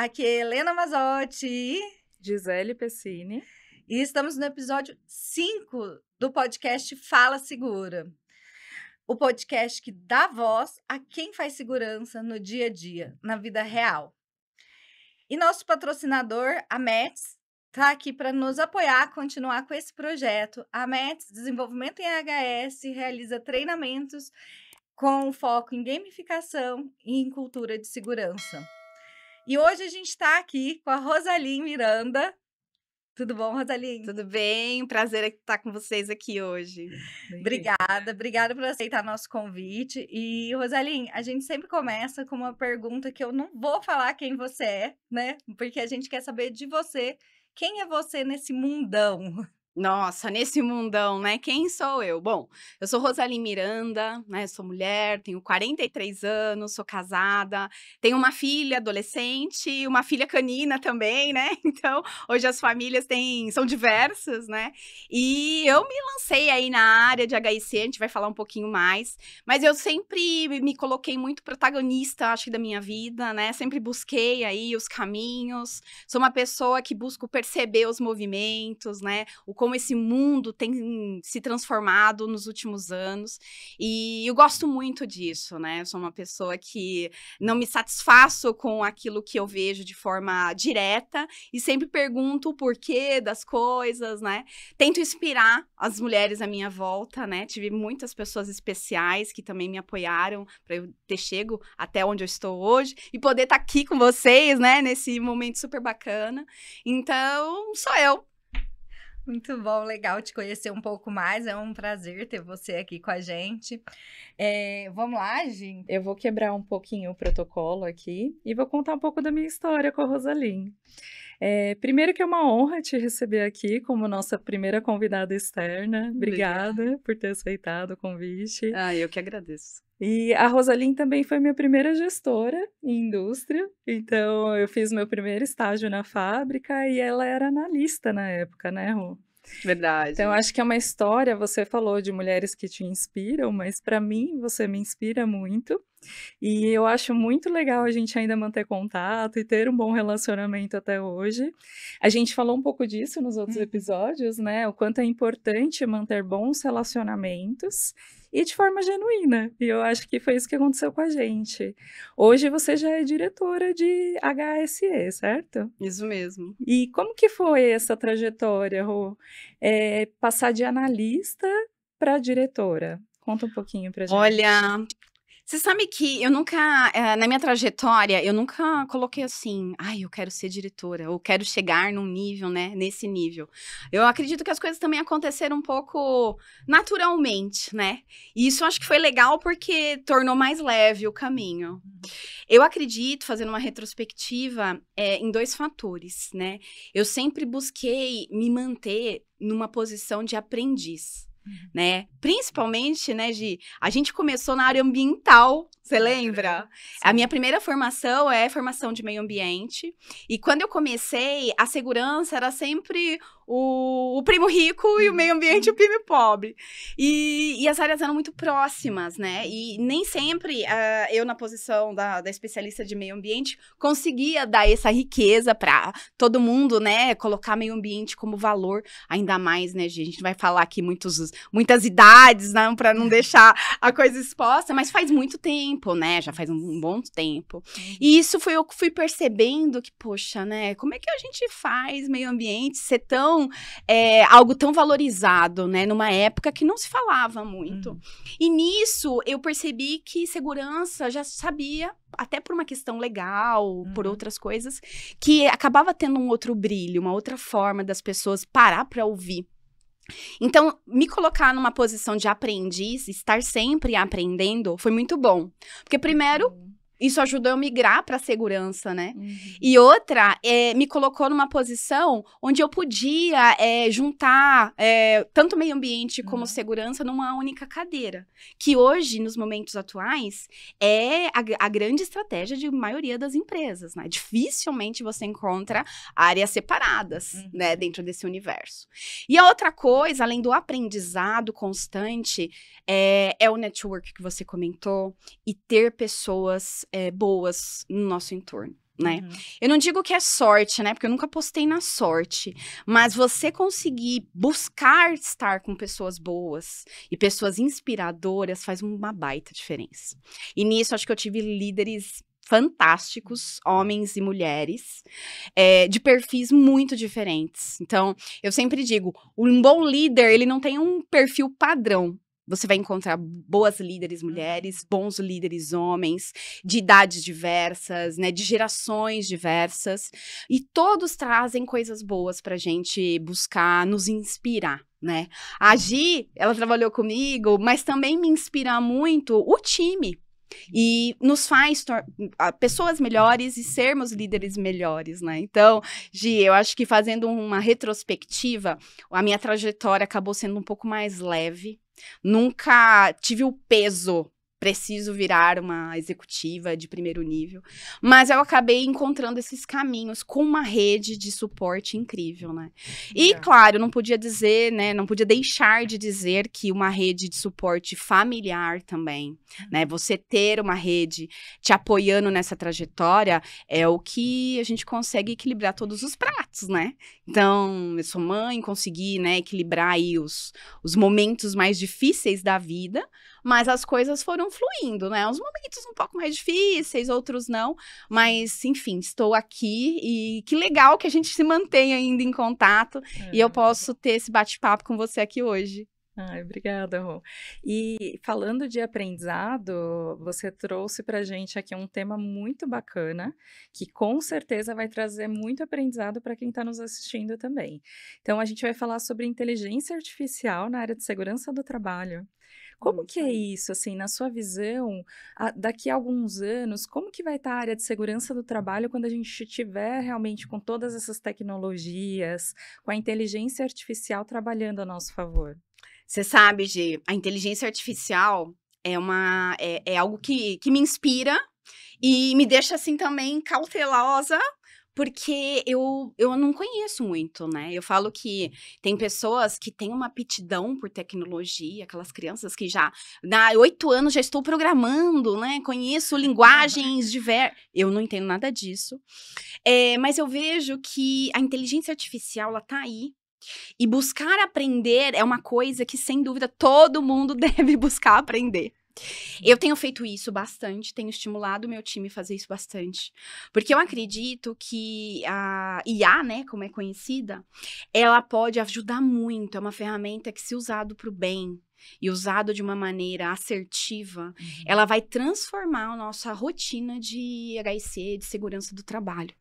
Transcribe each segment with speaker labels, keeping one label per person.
Speaker 1: aqui é Helena Mazzotti.
Speaker 2: Gisele Pessini.
Speaker 1: E estamos no episódio 5 do podcast Fala Segura. O podcast que dá voz a quem faz segurança no dia a dia, na vida real. E nosso patrocinador, a METS, está aqui para nos apoiar a continuar com esse projeto. A METS, Desenvolvimento em HS, realiza treinamentos com foco em gamificação e em cultura de segurança. E hoje a gente está aqui com a Rosaline Miranda. Tudo bom, Rosaline?
Speaker 3: Tudo bem, prazer estar com vocês aqui hoje.
Speaker 1: Obrigada por aceitar nosso convite. E, Rosaline, a gente sempre começa com uma pergunta que eu não vou falar quem você é, né? Porque a gente quer saber de você. Quem é você nesse mundão?
Speaker 3: Nossa, nesse mundão, né? Quem sou eu? Bom, eu sou Rosaline Miranda, né? Sou mulher, tenho 43 anos, sou casada, tenho uma filha adolescente e uma filha canina também, né? Então, hoje as famílias são diversas, né? E eu me lancei aí na área de HIC, a gente vai falar um pouquinho mais, mas eu sempre me coloquei muito protagonista, acho que da minha vida, né? Sempre busquei aí os caminhos, sou uma pessoa que busco perceber os movimentos, né? Como esse mundo tem se transformado nos últimos anos, e eu gosto muito disso, né? Eu sou uma pessoa que não me satisfaço com aquilo que eu vejo de forma direta, e sempre pergunto o porquê das coisas, né? Tento inspirar as mulheres à minha volta, né? Tive muitas pessoas especiais que também me apoiaram para eu ter chego até onde eu estou hoje, e poder estar aqui com vocês, né? Nesse momento super bacana. Então, sou eu.
Speaker 1: Muito bom, legal te conhecer um pouco mais. É um prazer ter você aqui com a gente. Vamos lá, gente?
Speaker 2: Eu vou quebrar um pouquinho o protocolo aqui e vou contar um pouco da minha história com a Rosaline. Primeiro que é uma honra te receber aqui como nossa primeira convidada externa. Obrigada por ter aceitado o convite.
Speaker 3: Eu que agradeço.
Speaker 2: E a Rosaline também foi minha primeira gestora em indústria, então eu fiz meu primeiro estágio na fábrica e ela era analista na época, né, Rô?
Speaker 3: Verdade.
Speaker 2: Então, acho que é uma história, você falou de mulheres que te inspiram, mas para mim você me inspira muito. E eu acho muito legal a gente ainda manter contato e ter um bom relacionamento até hoje. A gente falou um pouco disso nos outros episódios, né? O quanto é importante manter bons relacionamentos e de forma genuína. E eu acho que foi isso que aconteceu com a gente. Hoje você já é diretora de HSE, certo?
Speaker 3: Isso mesmo.
Speaker 2: E como que foi essa trajetória, Rô? Passar de analista para diretora? Conta um pouquinho pra gente.
Speaker 3: Olha, você sabe que eu nunca, na minha trajetória, eu nunca coloquei assim, eu quero ser diretora, ou quero chegar num nível, né, nesse nível. Eu acredito que as coisas também aconteceram um pouco naturalmente, né? E isso eu acho que foi legal porque tornou mais leve o caminho. Eu acredito, fazendo uma retrospectiva, em 2 fatores, né? Eu sempre busquei me manter numa posição de aprendiz. Né? Principalmente, né, a gente começou na área ambiental, você lembra? Sim. A minha primeira formação é formação de meio ambiente, e quando eu comecei, a segurança era sempre o primo rico e o meio ambiente o primo pobre. E as áreas eram muito próximas, né? E nem sempre eu, na posição da especialista de meio ambiente, conseguia dar essa riqueza para todo mundo, né? Colocar meio ambiente como valor, ainda mais, né, gente? A gente vai falar aqui muitas idades, né? Para não deixar a coisa exposta, mas faz muito tempo, né? Já faz um bom tempo. E isso foi eu que fui percebendo que, poxa, né? Como é que a gente faz meio ambiente ser algo tão valorizado, né? Numa época que não se falava muito. E nisso, eu percebi que segurança já sabia, até por uma questão legal, por outras coisas, que acabava tendo um outro brilho, uma outra forma das pessoas parar para ouvir. Então, me colocar numa posição de aprendiz, estar sempre aprendendo, foi muito bom. Porque, primeiro, isso ajudou eu migrar para a segurança, né? E outra, me colocou numa posição onde eu podia juntar tanto meio ambiente como segurança numa única cadeira. Que hoje, nos momentos atuais, é a grande estratégia de maioria das empresas, né? Dificilmente você encontra áreas separadas, né? Dentro desse universo. E a outra coisa, além do aprendizado constante, é o network que você comentou e ter pessoas boas no nosso entorno, né? Eu não digo que é sorte, né? Porque eu nunca apostei na sorte. Mas você conseguir buscar estar com pessoas boas e pessoas inspiradoras faz uma baita diferença. E nisso, acho que eu tive líderes fantásticos, homens e mulheres, de perfis muito diferentes. Então, eu sempre digo, um bom líder, ele não tem um perfil padrão. Você vai encontrar boas líderes mulheres, bons líderes homens, de idades diversas, né, de gerações diversas, e todos trazem coisas boas pra gente buscar nos inspirar, né? A Gi, ela trabalhou comigo, mas também me inspira muito o time. E nos faz pessoas melhores e sermos líderes melhores, né? Então, Gi, eu acho que fazendo uma retrospectiva, a minha trajetória acabou sendo um pouco mais leve. Nunca tive o peso, preciso virar uma executiva de primeiro nível, mas eu acabei encontrando esses caminhos com uma rede de suporte incrível, né? E, claro, não podia dizer, né, não podia deixar de dizer que uma rede de suporte familiar também, né? Você ter uma rede te apoiando nessa trajetória é o que a gente consegue equilibrar todos os pratos, né? Então, eu sou mãe, consegui, né, equilibrar aí os momentos mais difíceis da vida, mas as coisas foram fluindo, né? Uns momentos um pouco mais difíceis, outros não. Mas, enfim, estou aqui e que legal que a gente se mantém ainda em contato e eu posso ter esse bate-papo com você aqui hoje.
Speaker 2: Ai, obrigada, Rô. E falando de aprendizado, você trouxe pra gente aqui um tema muito bacana, que com certeza vai trazer muito aprendizado para quem está nos assistindo também. Então, a gente vai falar sobre inteligência artificial na área de segurança do trabalho. Como que é isso, assim, na sua visão, daqui a alguns anos, como que vai estar a área de segurança do trabalho quando a gente estiver realmente com todas essas tecnologias, com a inteligência artificial trabalhando a nosso favor?
Speaker 3: Você sabe, Gi, a inteligência artificial é algo que me inspira e me deixa, assim, também cautelosa, porque eu não conheço muito, né? Eu falo que tem pessoas que têm uma aptidão por tecnologia, aquelas crianças que já, há 8 anos já estou programando, né? Conheço linguagens diversas. Eu não entendo nada disso. Mas eu vejo que a inteligência artificial, ela tá aí. E buscar aprender é uma coisa que, sem dúvida, todo mundo deve buscar aprender. Eu tenho feito isso bastante, tenho estimulado o meu time a fazer isso bastante. Porque eu acredito que a IA, né, como é conhecida, ela pode ajudar muito. É uma ferramenta que, se usado para o bem e usado de uma maneira assertiva, ela vai transformar a nossa rotina de HSE, de segurança do trabalho.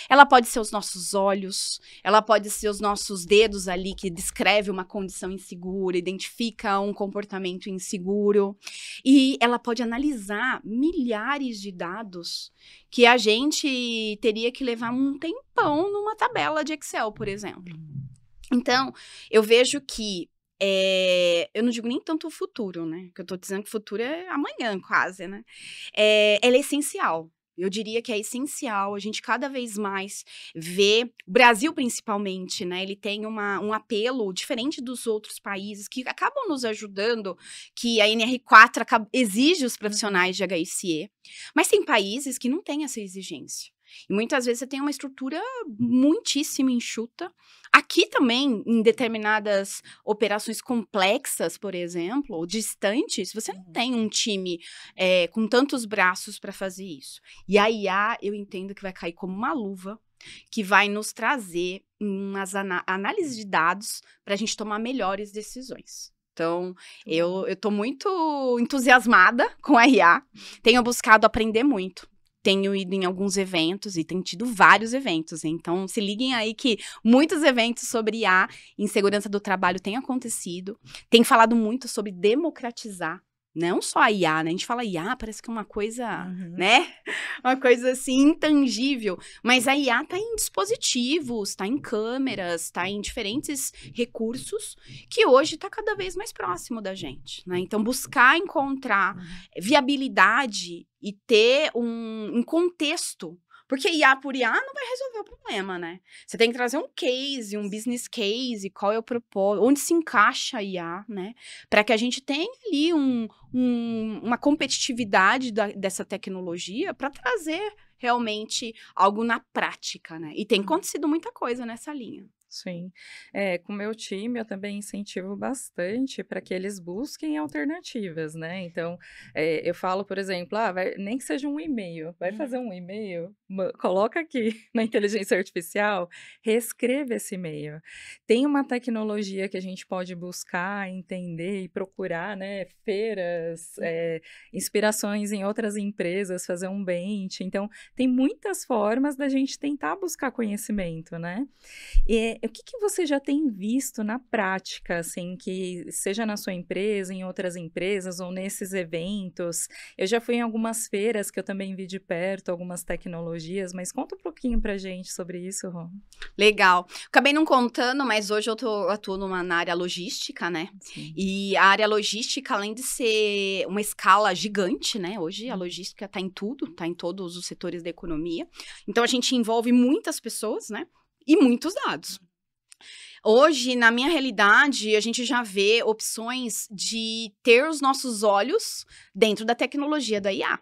Speaker 3: Ela pode ser os nossos olhos, ela pode ser os nossos dedos ali que descreve uma condição insegura, identifica um comportamento inseguro, e ela pode analisar milhares de dados que a gente teria que levar um tempão numa tabela de Excel, por exemplo. Então, eu vejo que eu não digo nem tanto o futuro, né? Que eu tô dizendo que o futuro é amanhã, quase, né? Ela é essencial. Eu diria que é essencial a gente cada vez mais ver, o Brasil principalmente, né? Ele tem um apelo diferente dos outros países que acabam nos ajudando, que a NR4 exige os profissionais de HSE, mas tem países que não têm essa exigência. E muitas vezes você tem uma estrutura muitíssimo enxuta. Aqui também, em determinadas operações complexas, por exemplo, ou distantes, você não tem um time com tantos braços para fazer isso. E a IA, eu entendo que vai cair como uma luva, que vai nos trazer umas análises de dados para a gente tomar melhores decisões. Então, eu estou muito entusiasmada com a IA, tenho buscado aprender muito. Tenho ido em alguns eventos e tenho tido vários eventos. Então, se liguem aí que muitos eventos sobre IA em segurança do trabalho têm acontecido. Tem falado muito sobre democratizar, não só a IA, né? A gente fala IA, parece que é uma coisa, né? Uma coisa, assim, intangível. Mas a IA tá em dispositivos, tá em câmeras, tá em diferentes recursos que hoje tá cada vez mais próximo da gente, né? Então, buscar encontrar viabilidade e ter um contexto Porque IA por IA não vai resolver o problema, né? Você tem que trazer um case, um business case, qual é o propósito, onde se encaixa a IA, né? Para que a gente tenha ali uma competitividade dessa tecnologia para trazer realmente algo na prática, né? E tem acontecido muita coisa nessa linha.
Speaker 2: Sim. Com o meu time, eu também incentivo bastante para que eles busquem alternativas, né? Então, eu falo, por exemplo, nem que seja um e-mail, vai fazer um e-mail, coloca aqui na inteligência artificial, reescreva esse e-mail. Tem uma tecnologia que a gente pode buscar, entender e procurar, né? Feiras, inspirações em outras empresas, fazer um bench. Então, tem muitas formas da gente tentar buscar conhecimento, né? O que você já tem visto na prática, assim, que seja na sua empresa, em outras empresas ou nesses eventos? Eu já fui em algumas feiras que eu também vi de perto, algumas tecnologias, mas conta um pouquinho pra gente sobre isso, Rô.
Speaker 3: Legal. Acabei não contando, mas hoje eu atuo na área logística, né?
Speaker 2: Sim.
Speaker 3: E a área logística, além de ser uma escala gigante, né? Hoje a logística tá em tudo, tá em todos os setores da economia. Então a gente envolve muitas pessoas, né? E muitos dados. Hoje, na minha realidade, a gente já vê opções de ter os nossos olhos dentro da tecnologia da IA.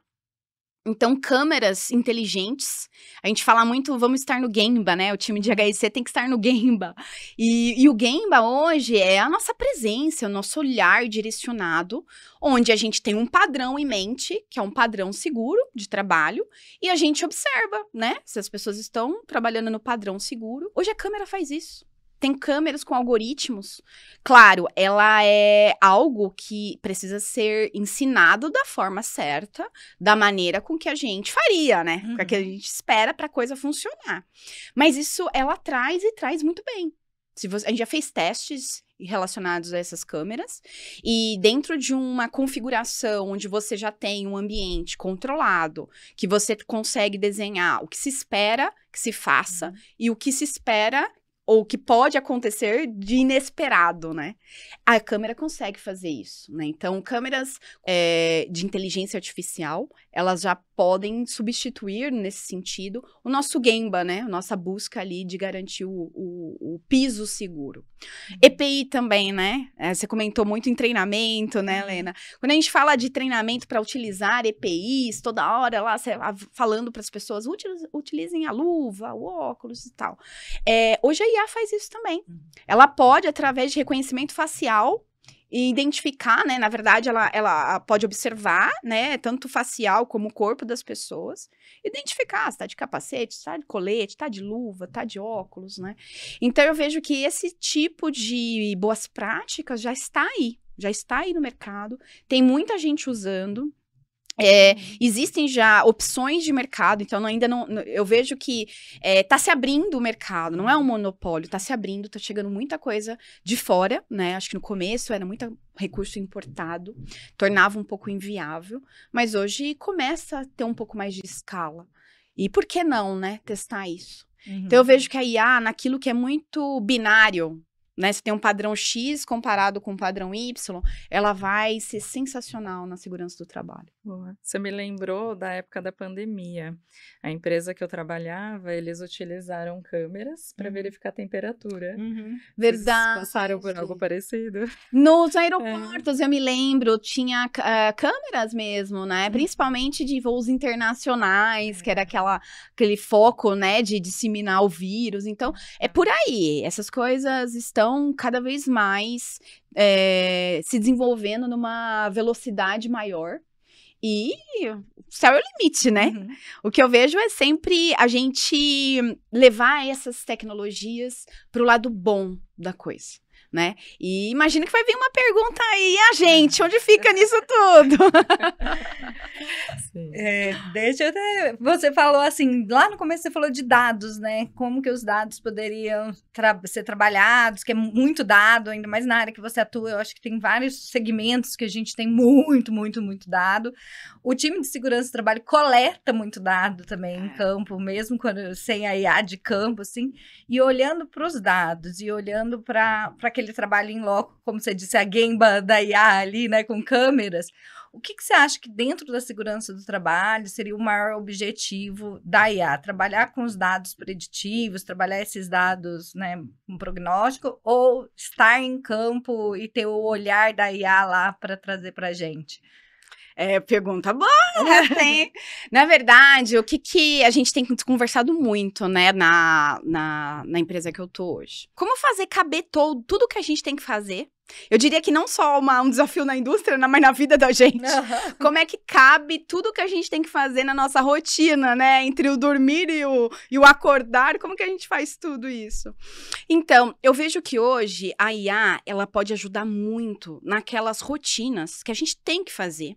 Speaker 3: Então, câmeras inteligentes, a gente fala muito, vamos estar no Gemba, né? O time de HSE tem que estar no Gemba. E o Gemba hoje é a nossa presença, o nosso olhar direcionado, onde a gente tem um padrão em mente, que é um padrão seguro de trabalho, e a gente observa, né? Se as pessoas estão trabalhando no padrão seguro. Hoje a câmera faz isso. Tem câmeras com algoritmos. Claro, ela é algo que precisa ser ensinado da forma certa, da maneira com que a gente faria, né? Com que a gente espera para a coisa funcionar. Mas isso ela traz e traz muito bem. A gente já fez testes relacionados a essas câmeras e dentro de uma configuração onde você já tem um ambiente controlado, que você consegue desenhar o que se espera que se faça e o que se espera ou que pode acontecer de inesperado, né? A câmera consegue fazer isso, né? Então, câmeras de inteligência artificial, elas já podem substituir, nesse sentido, o nosso Gemba, né? A nossa busca ali de garantir o piso seguro. EPI também, né? Você comentou muito em treinamento, né, Helena? Quando a gente fala de treinamento para utilizar EPIs, toda hora lá falando para as pessoas, utilizem a luva, o óculos e tal. Hoje a IA faz isso também. Ela pode, através de reconhecimento facial, identificar, né? Na verdade, ela pode observar, né? Tanto facial como o corpo das pessoas. Identificar se tá de capacete, se tá de colete, tá de luva, tá de óculos, né? Então, eu vejo que esse tipo de boas práticas já está aí no mercado. Tem muita gente usando. Existem já opções de mercado, então ainda não. Eu vejo que tá se abrindo o mercado, não é um monopólio, tá se abrindo, tá chegando muita coisa de fora, né? Acho que no começo era muito recurso importado, tornava um pouco inviável, mas hoje começa a ter um pouco mais de escala. E por que não, né? Testar isso. Então eu vejo que a IA, naquilo que é muito binário, né, se tem um padrão X comparado com um padrão Y, ela vai ser sensacional na segurança do trabalho.
Speaker 2: Boa. Você me lembrou da época da pandemia. A empresa que eu trabalhava, eles utilizaram câmeras para verificar a temperatura.
Speaker 3: Verdade.
Speaker 2: Vocês passaram por algo parecido?
Speaker 3: Nos aeroportos, eu me lembro, tinha câmeras mesmo, né? Principalmente de voos internacionais, que era aquele foco, né, de disseminar o vírus. Então, é por aí. Essas coisas estão cada vez mais se desenvolvendo numa velocidade maior. E o céu é o limite, né? O que eu vejo é sempre a gente levar essas tecnologias para o lado bom da coisa, né? E imagina que vai vir uma pergunta aí, a gente, onde fica nisso tudo?
Speaker 1: Você falou assim, lá no começo você falou de dados, né? Como que os dados poderiam ser trabalhados, que é muito dado, ainda mais na área que você atua. Eu acho que tem vários segmentos que a gente tem muito, muito, muito dado. O time de segurança do trabalho coleta muito dado também em campo, mesmo sem a IA de campo, assim. E olhando para os dados e olhando para aquele trabalho em loco, como você disse, a Gemba da IA ali, né, com câmeras, O que você acha que dentro da segurança do trabalho seria o maior objetivo da IA? Trabalhar com os dados preditivos, trabalhar esses dados, né, com prognóstico, ou estar em campo e ter o olhar da IA lá para trazer para a gente?
Speaker 3: Pergunta boa, né? Na verdade, o que a gente tem conversado muito, né, na empresa que eu tô hoje? Como fazer caber tudo que a gente tem que fazer? Eu diria que não só um desafio na indústria, mas na vida da gente. Como é que cabe tudo que a gente tem que fazer na nossa rotina, né? Entre o dormir e o acordar, como que a gente faz tudo isso? Então, eu vejo que hoje a IA, ela pode ajudar muito naquelas rotinas que a gente tem que fazer.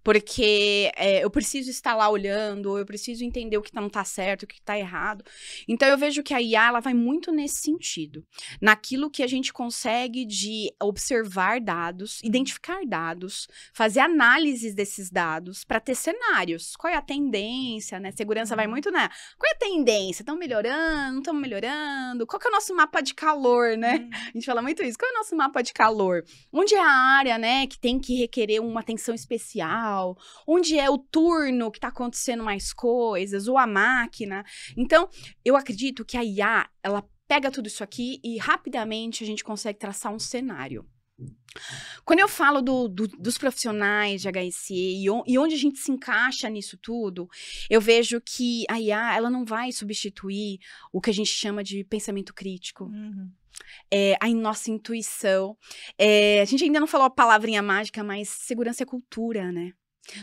Speaker 3: Porque eu preciso estar lá olhando, eu preciso entender o que não tá certo, o que tá errado. Então, eu vejo que a IA, ela vai muito nesse sentido. Naquilo que a gente consegue de observar dados, identificar dados, fazer análises desses dados para ter cenários. Qual é a tendência, né? Segurança vai muito, né? Qual é a tendência? Estão melhorando? Não estão melhorando? Qual que é o nosso mapa de calor, né? A gente fala muito isso. Qual é o nosso mapa de calor? Onde é a área, né, que tem que requerer uma atenção especial? Onde é o turno que está acontecendo mais coisas, ou a máquina. Então, eu acredito que a IA, ela pega tudo isso aqui e rapidamente a gente consegue traçar um cenário. Quando eu falo dos profissionais de HSE e onde a gente se encaixa nisso tudo, eu vejo que a IA, ela não vai substituir o que a gente chama de pensamento crítico. A nossa intuição. A gente ainda não falou a palavrinha mágica, mas segurança é cultura, né?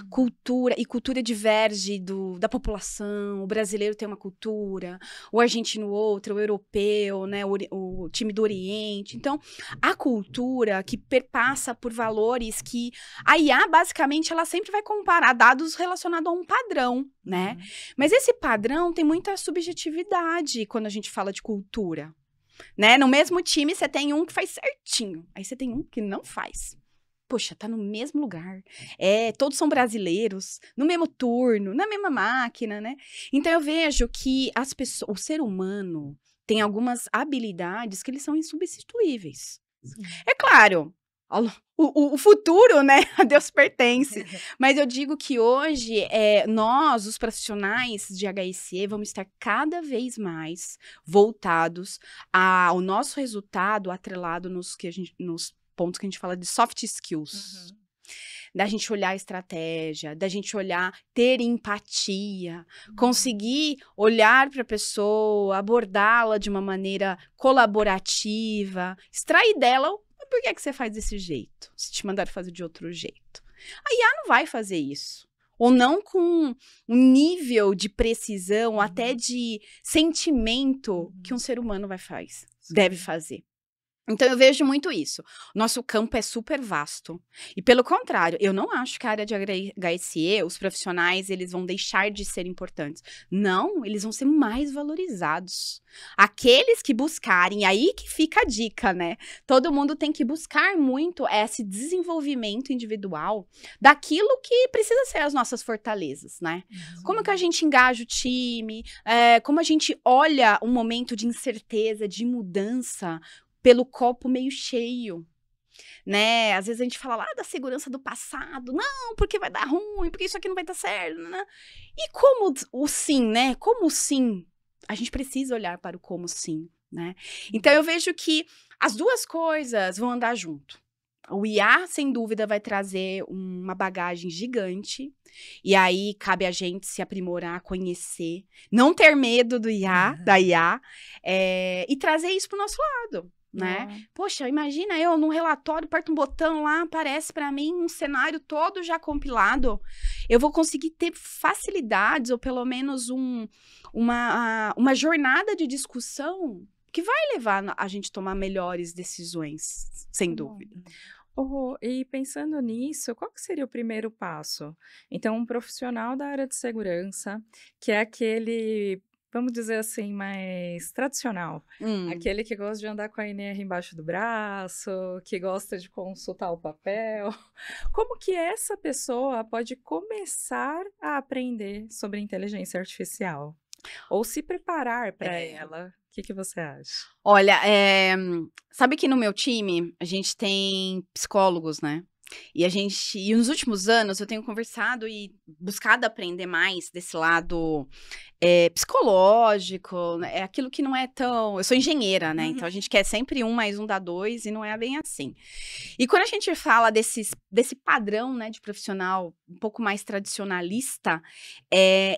Speaker 3: Cultura diverge da população. O brasileiro tem uma cultura, o argentino outra, o europeu, né, o time do Oriente. Então, a cultura que perpassa por valores que a IA, basicamente, ela sempre vai comparar dados relacionados a um padrão, né? Mas esse padrão tem muita subjetividade quando a gente fala de cultura, né? No mesmo time, você tem um que faz certinho, aí você tem um que não faz. Poxa, tá no mesmo lugar. Todos são brasileiros, no mesmo turno, na mesma máquina, né? Então, eu vejo que o ser humano tem algumas habilidades que eles são insubstituíveis. Sim. É claro, o futuro, né, a Deus pertence. Mas eu digo que hoje, nós, os profissionais de HSE, vamos estar cada vez mais voltados ao nosso resultado atrelado nos pontos que a gente fala de soft skills. Da gente olhar a estratégia, da gente ter empatia, conseguir olhar para a pessoa, abordá-la de uma maneira colaborativa, extrair dela por que você faz desse jeito, se te mandaram fazer de outro jeito. A IA não vai fazer isso. Ou não com um nível de precisão, até de sentimento que um ser humano deve fazer. Então, eu vejo muito isso. Nosso campo é super vasto. E, pelo contrário, eu não acho que a área de HSE, os profissionais, eles vão deixar de ser importantes. Não, eles vão ser mais valorizados. Aqueles que buscarem, aí que fica a dica, né? Todo mundo tem que buscar muito esse desenvolvimento individual daquilo que precisa ser as nossas fortalezas, né? Como que a gente engaja o time, como a gente olha um momento de incerteza, de mudança, pelo copo meio cheio, né? Às vezes a gente fala lá da segurança do passado, não, porque vai dar ruim, porque isso aqui não vai dar certo, né? E como o sim, né? Como o sim, a gente precisa olhar para o como sim, né? Então, eu vejo que as duas coisas vão andar junto. O IA, sem dúvida, vai trazer uma bagagem gigante, e aí cabe a gente se aprimorar, conhecer, não ter medo da IA, e trazer isso para o nosso lado. Né? Poxa, imagina eu num relatório, aperto um botão lá, aparece para mim um cenário todo já compilado. Eu vou conseguir ter facilidades, ou pelo menos uma jornada de discussão que vai levar a gente a tomar melhores decisões, sem dúvida.
Speaker 2: E pensando nisso, qual que seria o primeiro passo? Então, um profissional da área de segurança, que é aquele, vamos dizer assim, mais tradicional. Aquele que gosta de andar com a INR embaixo do braço, que gosta de consultar o papel. Como que essa pessoa pode começar a aprender sobre inteligência artificial? Ou se preparar para ela? O que você acha?
Speaker 3: Olha, sabe que no meu time a gente tem psicólogos, né? E nos últimos anos eu tenho conversado e buscado aprender mais desse lado psicológico, né? É aquilo que não é tão... Eu sou engenheira, né? Então a gente quer sempre 1 mais 1 dá 2 e não é bem assim. E quando a gente fala desse padrão, né, de profissional um pouco mais tradicionalista,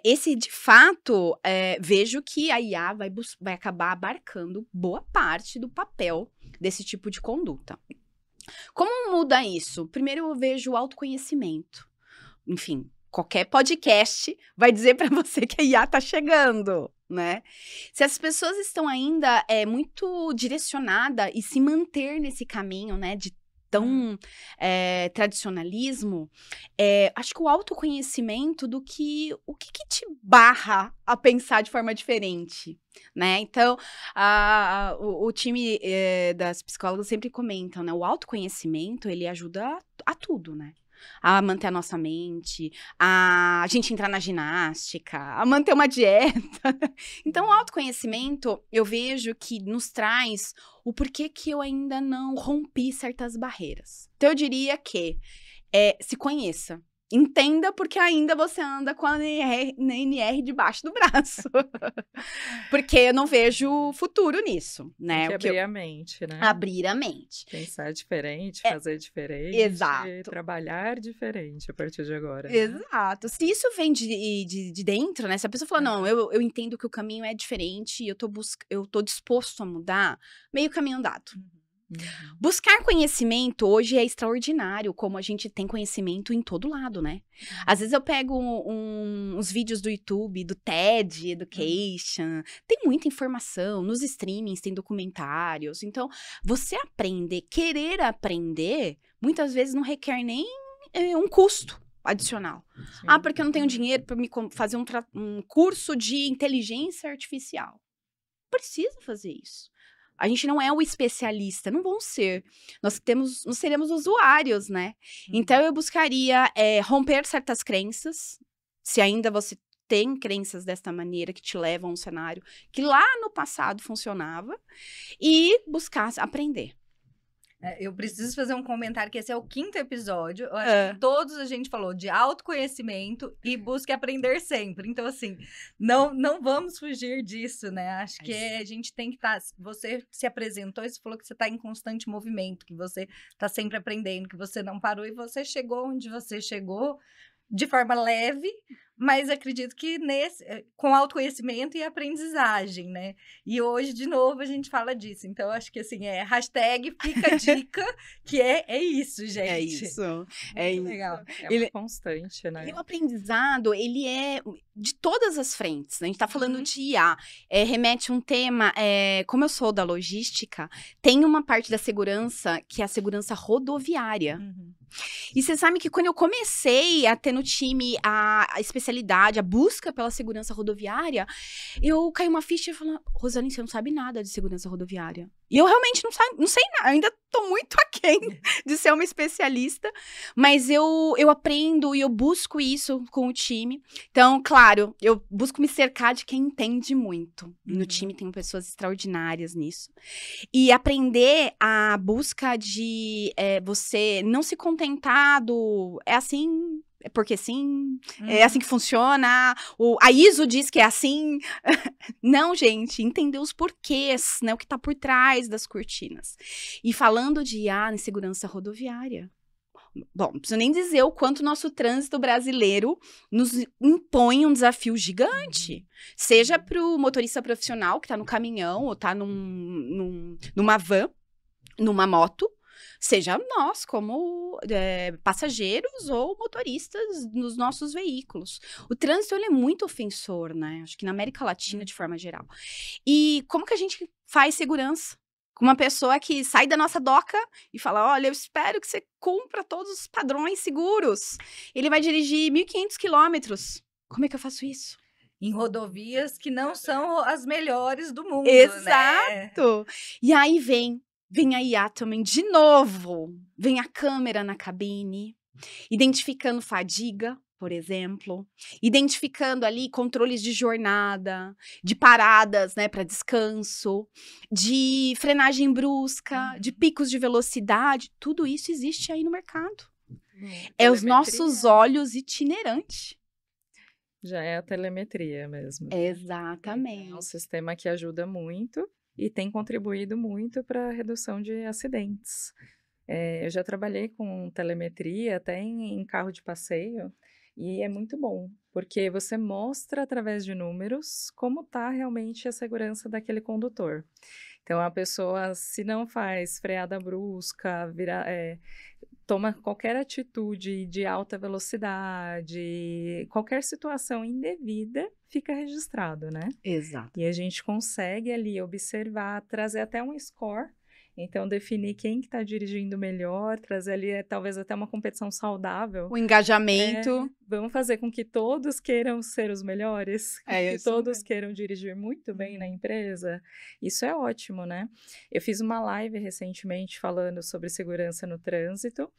Speaker 3: esse de fato, vejo que a IA vai acabar abarcando boa parte do papel desse tipo de conduta. Como muda isso? Primeiro eu vejo o autoconhecimento. Enfim, qualquer podcast vai dizer para você que a IA tá chegando, né? Se as pessoas estão ainda muito direcionadas e se manter nesse caminho, né, de tão tradicionalismo, acho que o autoconhecimento o que te barra a pensar de forma diferente, né? Então, o time das psicólogas sempre comentam, né? O autoconhecimento, ele ajuda a tudo, né? A manter a nossa mente, a gente entrar na ginástica, a manter uma dieta. Então, o autoconhecimento, eu vejo que nos traz o porquê que eu ainda não rompi certas barreiras. Então, eu diria que se conheça. Entenda porque ainda você anda com a NR debaixo do braço. Porque eu não vejo futuro nisso, né?
Speaker 2: Tem que abrir a mente, né?
Speaker 3: Abrir a mente.
Speaker 2: Pensar diferente, fazer diferente.
Speaker 3: Exato.
Speaker 2: Trabalhar diferente a partir de agora. Né?
Speaker 3: Exato. Se isso vem de dentro, né? Se a pessoa fala, não, eu entendo que o caminho é diferente e eu tô disposto a mudar, meio caminho andado. Buscar conhecimento hoje é extraordinário, como a gente tem conhecimento em todo lado, né? Às vezes eu pego uns vídeos do YouTube, do TED Education, tem muita informação, nos streamings tem documentários, então você aprender, querer aprender, muitas vezes não requer nem um custo adicional. Sim. Porque eu não tenho dinheiro para me fazer um curso de inteligência artificial. Preciso fazer isso. A gente não é o especialista, não vão ser. Nós seremos usuários, né? Então, eu buscaria romper certas crenças, se ainda você tem crenças desta maneira que te levam a um cenário que lá no passado funcionava, e buscar aprender.
Speaker 1: Eu preciso fazer um comentário, que esse é o 5º episódio. Eu acho que todos a gente falou de autoconhecimento e busque aprender sempre. Então, assim, não vamos fugir disso, né? Acho que a gente tem que estar... Você se apresentou e você falou que você está em constante movimento, que você está sempre aprendendo, que você não parou e você chegou onde você chegou de forma leve, mas acredito que com autoconhecimento e aprendizagem, né? E hoje, de novo, a gente fala disso. Então, acho que, assim, hashtag fica a dica, que é isso, gente.
Speaker 3: É isso.
Speaker 1: Muito legal.
Speaker 2: Ele constante, né?
Speaker 3: E o aprendizado, ele é de todas as frentes, né? A gente tá falando de IA. Remete um tema, como eu sou da logística, tem uma parte da segurança, que é a segurança rodoviária. E você sabe que quando eu comecei a ter no time a especialidade, a busca pela segurança rodoviária, eu caí uma ficha e falei, Rosane, você não sabe nada de segurança rodoviária. E eu realmente não sei nada, ainda tô muito aquém de ser uma especialista, mas eu aprendo e eu busco isso com o time. Então, claro, eu busco me cercar de quem entende muito. No time tem pessoas extraordinárias nisso. E aprender a busca de você não se contentar é assim... É porque sim, é assim que funciona, a ISO diz que é assim. Não, gente, entender os porquês, né, o que tá por trás das cortinas. E falando de IA em segurança rodoviária, bom, não preciso nem dizer o quanto o nosso trânsito brasileiro nos impõe um desafio gigante. Seja pro motorista profissional que tá no caminhão, ou tá numa van, numa moto, seja nós, como passageiros ou motoristas nos nossos veículos. O trânsito, ele é muito ofensor, né? Acho que na América Latina, de forma geral. E como que a gente faz segurança? Com uma pessoa que sai da nossa doca e fala, olha, eu espero que você cumpra todos os padrões seguros. Ele vai dirigir 1.500 quilômetros. Como é que eu faço isso?
Speaker 1: Em rodovias que não são as melhores do mundo,
Speaker 3: Exato!
Speaker 1: Né?
Speaker 3: E aí vem a IA também, de novo, vem a câmera na cabine, identificando fadiga, por exemplo, identificando ali controles de jornada, de paradas, né, para descanso, de frenagem brusca, de picos de velocidade, tudo isso existe aí no mercado. É os nossos olhos itinerantes.
Speaker 2: Já é a telemetria mesmo.
Speaker 3: Exatamente.
Speaker 2: É um sistema que ajuda muito e tem contribuído muito para a redução de acidentes. Eu já trabalhei com telemetria até em carro de passeio e é muito bom, porque você mostra através de números como está realmente a segurança daquele condutor. Então, a pessoa, se não faz freada brusca, toma qualquer atitude de alta velocidade, qualquer situação indevida, fica registrado, né?
Speaker 3: Exato.
Speaker 2: E a gente consegue ali observar, trazer até um score. Então, definir quem que está dirigindo melhor, trazer ali talvez até uma competição saudável.
Speaker 3: O engajamento.
Speaker 2: Vamos fazer com que todos queiram ser os melhores, que todos queiram dirigir muito bem na empresa. Isso é ótimo, né? Eu fiz uma live recentemente falando sobre segurança no trânsito.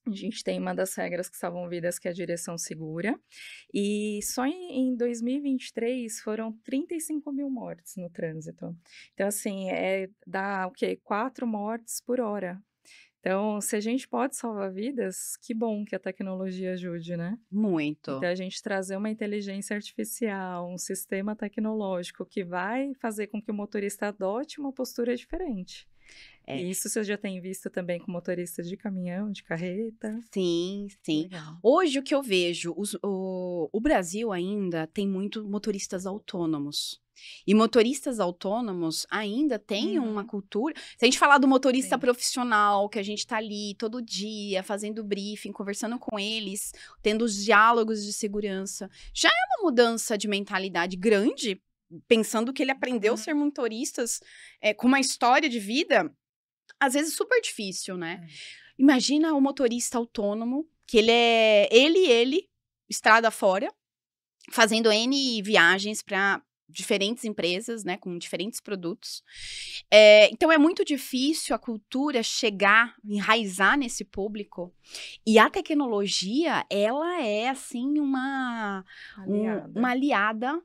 Speaker 2: A gente tem uma das regras que salvam vidas, que é a direção segura. E só em 2023 foram 35 mil mortes no trânsito. Então, assim, dá o quê? 4 mortes por hora. Então, se a gente pode salvar vidas, que bom que a tecnologia ajude, né?
Speaker 3: Muito.
Speaker 2: Então, a gente trazer uma inteligência artificial, um sistema tecnológico que vai fazer com que o motorista adote uma postura diferente. E isso você já tem visto também com motoristas de caminhão, de carreta?
Speaker 3: Sim, sim.
Speaker 2: Legal.
Speaker 3: Hoje, o que eu vejo, o Brasil ainda tem muito motoristas autônomos. E motoristas autônomos ainda têm uma cultura. Se a gente falar do motorista profissional, que a gente tá ali todo dia, fazendo briefing, conversando com eles, tendo os diálogos de segurança, já é uma mudança de mentalidade grande, pensando que ele aprendeu a ser motoristas com uma história de vida, às vezes super difícil, né? Imagina o motorista autônomo, que ele, estrada fora, fazendo N viagens para diferentes empresas, né, com diferentes produtos. Então, é muito difícil a cultura chegar, enraizar nesse público. E a tecnologia, ela é, assim, uma aliada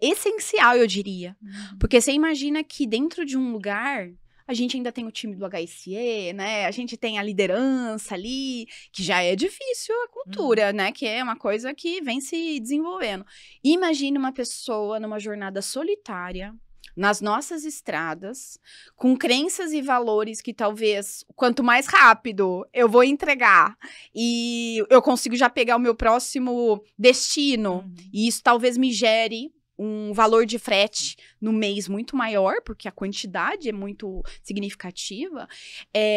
Speaker 3: essencial, eu diria. Porque você imagina que dentro de um lugar, a gente ainda tem o time do HSE, né? A gente tem a liderança ali, que já é difícil a cultura, né? Que é uma coisa que vem se desenvolvendo. Imagine uma pessoa numa jornada solitária, nas nossas estradas, com crenças e valores que talvez, quanto mais rápido eu vou entregar e eu consigo já pegar o meu próximo destino, e isso talvez me gere um valor de frete no mês muito maior, porque a quantidade é muito significativa,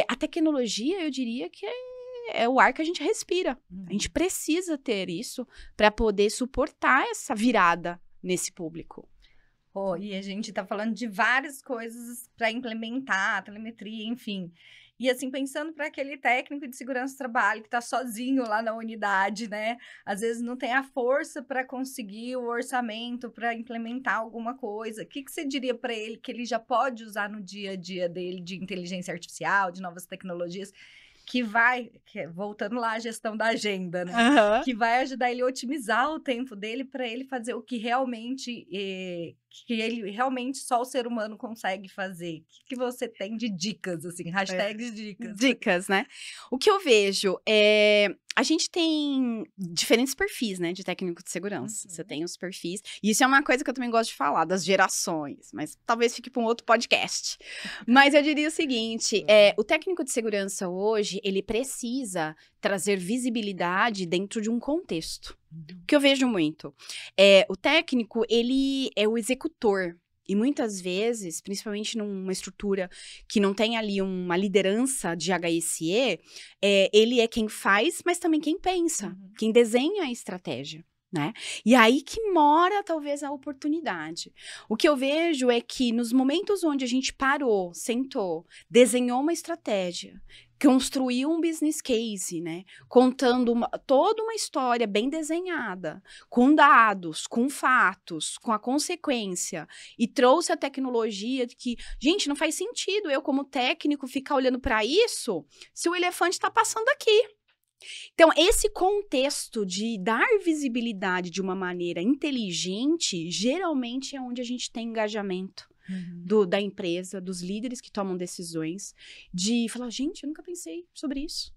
Speaker 3: a tecnologia, eu diria que é o ar que a gente respira. A gente precisa ter isso para poder suportar essa virada nesse público.
Speaker 1: E a gente está falando de várias coisas para implementar, telemetria, enfim. E assim, pensando para aquele técnico de segurança do trabalho que está sozinho lá na unidade, né? Às vezes não tem a força para conseguir o orçamento para implementar alguma coisa. O que você diria para ele que ele já pode usar no dia a dia dele de inteligência artificial, de novas tecnologias, voltando lá à gestão da agenda, né? Que vai ajudar ele a otimizar o tempo dele para ele fazer o que realmente só o ser humano consegue fazer. O que você tem de dicas, assim, hashtags dicas?
Speaker 3: Dicas, né? O que eu vejo a gente tem diferentes perfis, né, de técnico de segurança. Você tem os perfis, e isso é uma coisa que eu também gosto de falar, das gerações, mas talvez fique para um outro podcast. Mas eu diria o seguinte, o técnico de segurança hoje, ele precisa trazer visibilidade dentro de um contexto. O que eu vejo muito, o técnico, ele é o executor. E muitas vezes, principalmente numa estrutura que não tem ali uma liderança de HSE, ele é quem faz, mas também quem pensa, quem desenha a estratégia, né? E aí que mora, talvez, a oportunidade. O que eu vejo é que nos momentos onde a gente parou, sentou, desenhou uma estratégia, construiu um business case, né? Contando toda uma história bem desenhada, com dados, com fatos, com a consequência, e trouxe a tecnologia de que, gente, não faz sentido eu, como técnico, ficar olhando para isso se o elefante está passando aqui. Então, esse contexto de dar visibilidade de uma maneira inteligente, geralmente é onde a gente tem engajamento. Da empresa, dos líderes que tomam decisões, de falar, gente, eu nunca pensei sobre isso.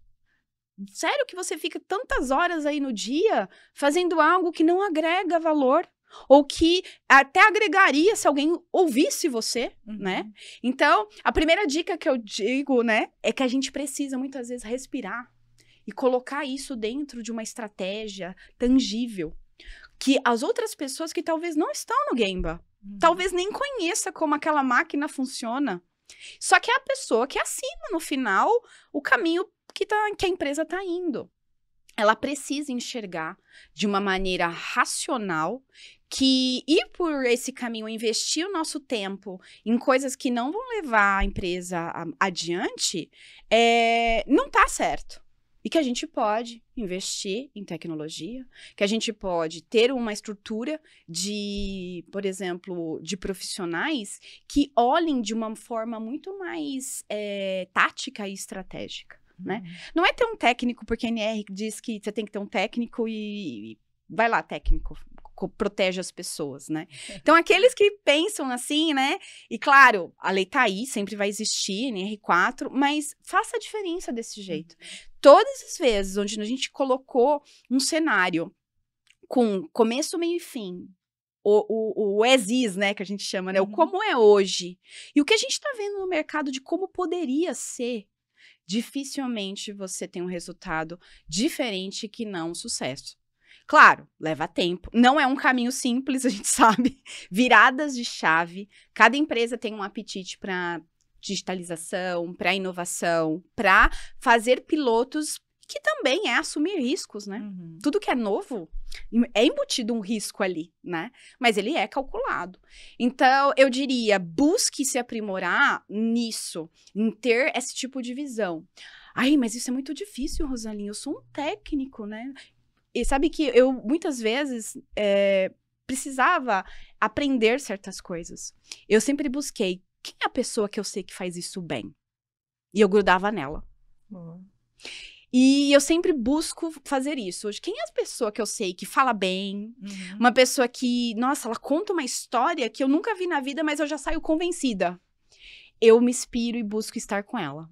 Speaker 3: Sério que você fica tantas horas aí no dia fazendo algo que não agrega valor? Ou que até agregaria se alguém ouvisse você, né? Então, a primeira dica que eu digo, né, é que a gente precisa muitas vezes respirar e colocar isso dentro de uma estratégia tangível. Que as outras pessoas que talvez não estão no Gemba, talvez nem conheça como aquela máquina funciona. Só que é a pessoa que assina no final o caminho que a empresa está indo. Ela precisa enxergar de uma maneira racional que ir por esse caminho, investir o nosso tempo em coisas que não vão levar a empresa adiante, não tá certo. E que a gente pode investir em tecnologia, que a gente pode ter uma estrutura de, por exemplo, de profissionais que olhem de uma forma muito mais tática e estratégica. Né? Não é ter um técnico, porque a NR diz que você tem que ter um técnico e vai lá, técnico, protege as pessoas, né? Então, aqueles que pensam assim, né? E claro, a lei tá aí, sempre vai existir, NR4, mas faça a diferença desse jeito. Todas as vezes onde a gente colocou um cenário com começo, meio e fim, o as is, né, que a gente chama, né? O como é hoje, e o que a gente tá vendo no mercado de como poderia ser, dificilmente você tem um resultado diferente que não um sucesso. Claro, leva tempo. Não é um caminho simples, a gente sabe. Viradas de chave. Cada empresa tem um apetite para digitalização, para inovação, para fazer pilotos, que também é assumir riscos, né? Tudo que é novo é embutido um risco ali, né? Mas ele é calculado. Então, eu diria, busque se aprimorar nisso, em ter esse tipo de visão. Ai, mas isso é muito difícil, Rosalinha, eu sou um técnico, né? E sabe que eu, muitas vezes, precisava aprender certas coisas. Eu sempre busquei, quem é a pessoa que eu sei que faz isso bem? E eu grudava nela. E eu sempre busco fazer isso. Hoje, quem é a pessoa que eu sei que fala bem? Uma pessoa que, nossa, ela conta uma história que eu nunca vi na vida, mas eu já saio convencida. Eu me inspiro e busco estar com ela.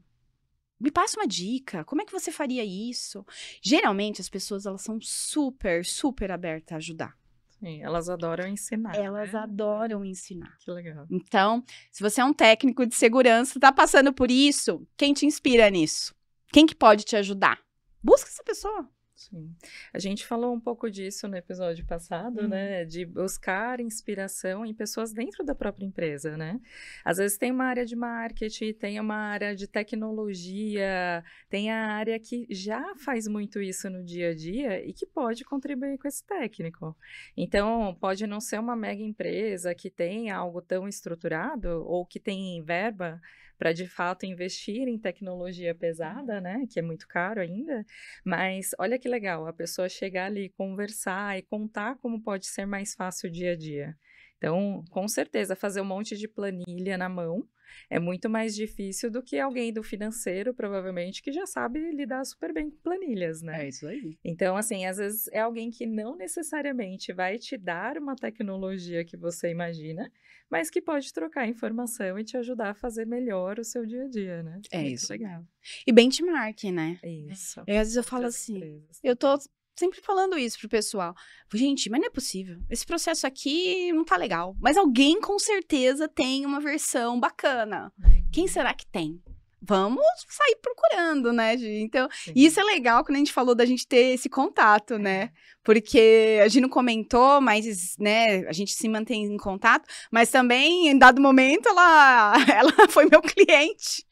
Speaker 3: Me passa uma dica, como é que você faria isso? Geralmente, as pessoas, elas são super, super abertas a ajudar.
Speaker 2: Sim, elas adoram ensinar.
Speaker 3: Elas adoram ensinar.
Speaker 2: Que legal.
Speaker 3: Então, se você é um técnico de segurança, tá passando por isso, quem te inspira nisso? Quem que pode te ajudar? Busca essa pessoa.
Speaker 2: Sim. A gente falou um pouco disso no episódio passado, né? De buscar inspiração em pessoas dentro da própria empresa, né? Às vezes tem uma área de marketing, tem uma área de tecnologia, tem a área que já faz muito isso no dia a dia e que pode contribuir com esse técnico. Então, pode não ser uma mega empresa que tem algo tão estruturado ou que tem verba para de fato investir em tecnologia pesada, né, que é muito caro ainda, mas olha que legal, a pessoa chegar ali, conversar e contar como pode ser mais fácil o dia a dia. Então, com certeza, fazer um monte de planilha na mão é muito mais difícil do que alguém do financeiro, provavelmente, que já sabe lidar super bem com planilhas, né?
Speaker 3: É isso aí.
Speaker 2: Então, assim, às vezes é alguém que não necessariamente vai te dar uma tecnologia que você imagina, mas que pode trocar informação e te ajudar a fazer melhor o seu dia a dia, né?
Speaker 3: É
Speaker 2: Muito
Speaker 3: isso.
Speaker 2: legal.
Speaker 3: E benchmark, né?
Speaker 2: Isso.
Speaker 3: Às vezes eu falo assim, eu tô sempre falando isso pro pessoal. Gente, mas não é possível. Esse processo aqui não tá legal. Mas alguém com certeza tem uma versão bacana. Quem será que tem? Vamos sair procurando, né, Gi? Então, isso é legal quando a gente falou da gente ter esse contato, né? Porque a gente não comentou, mas, né, a gente se mantém em contato, mas também, em dado momento, ela foi meu cliente,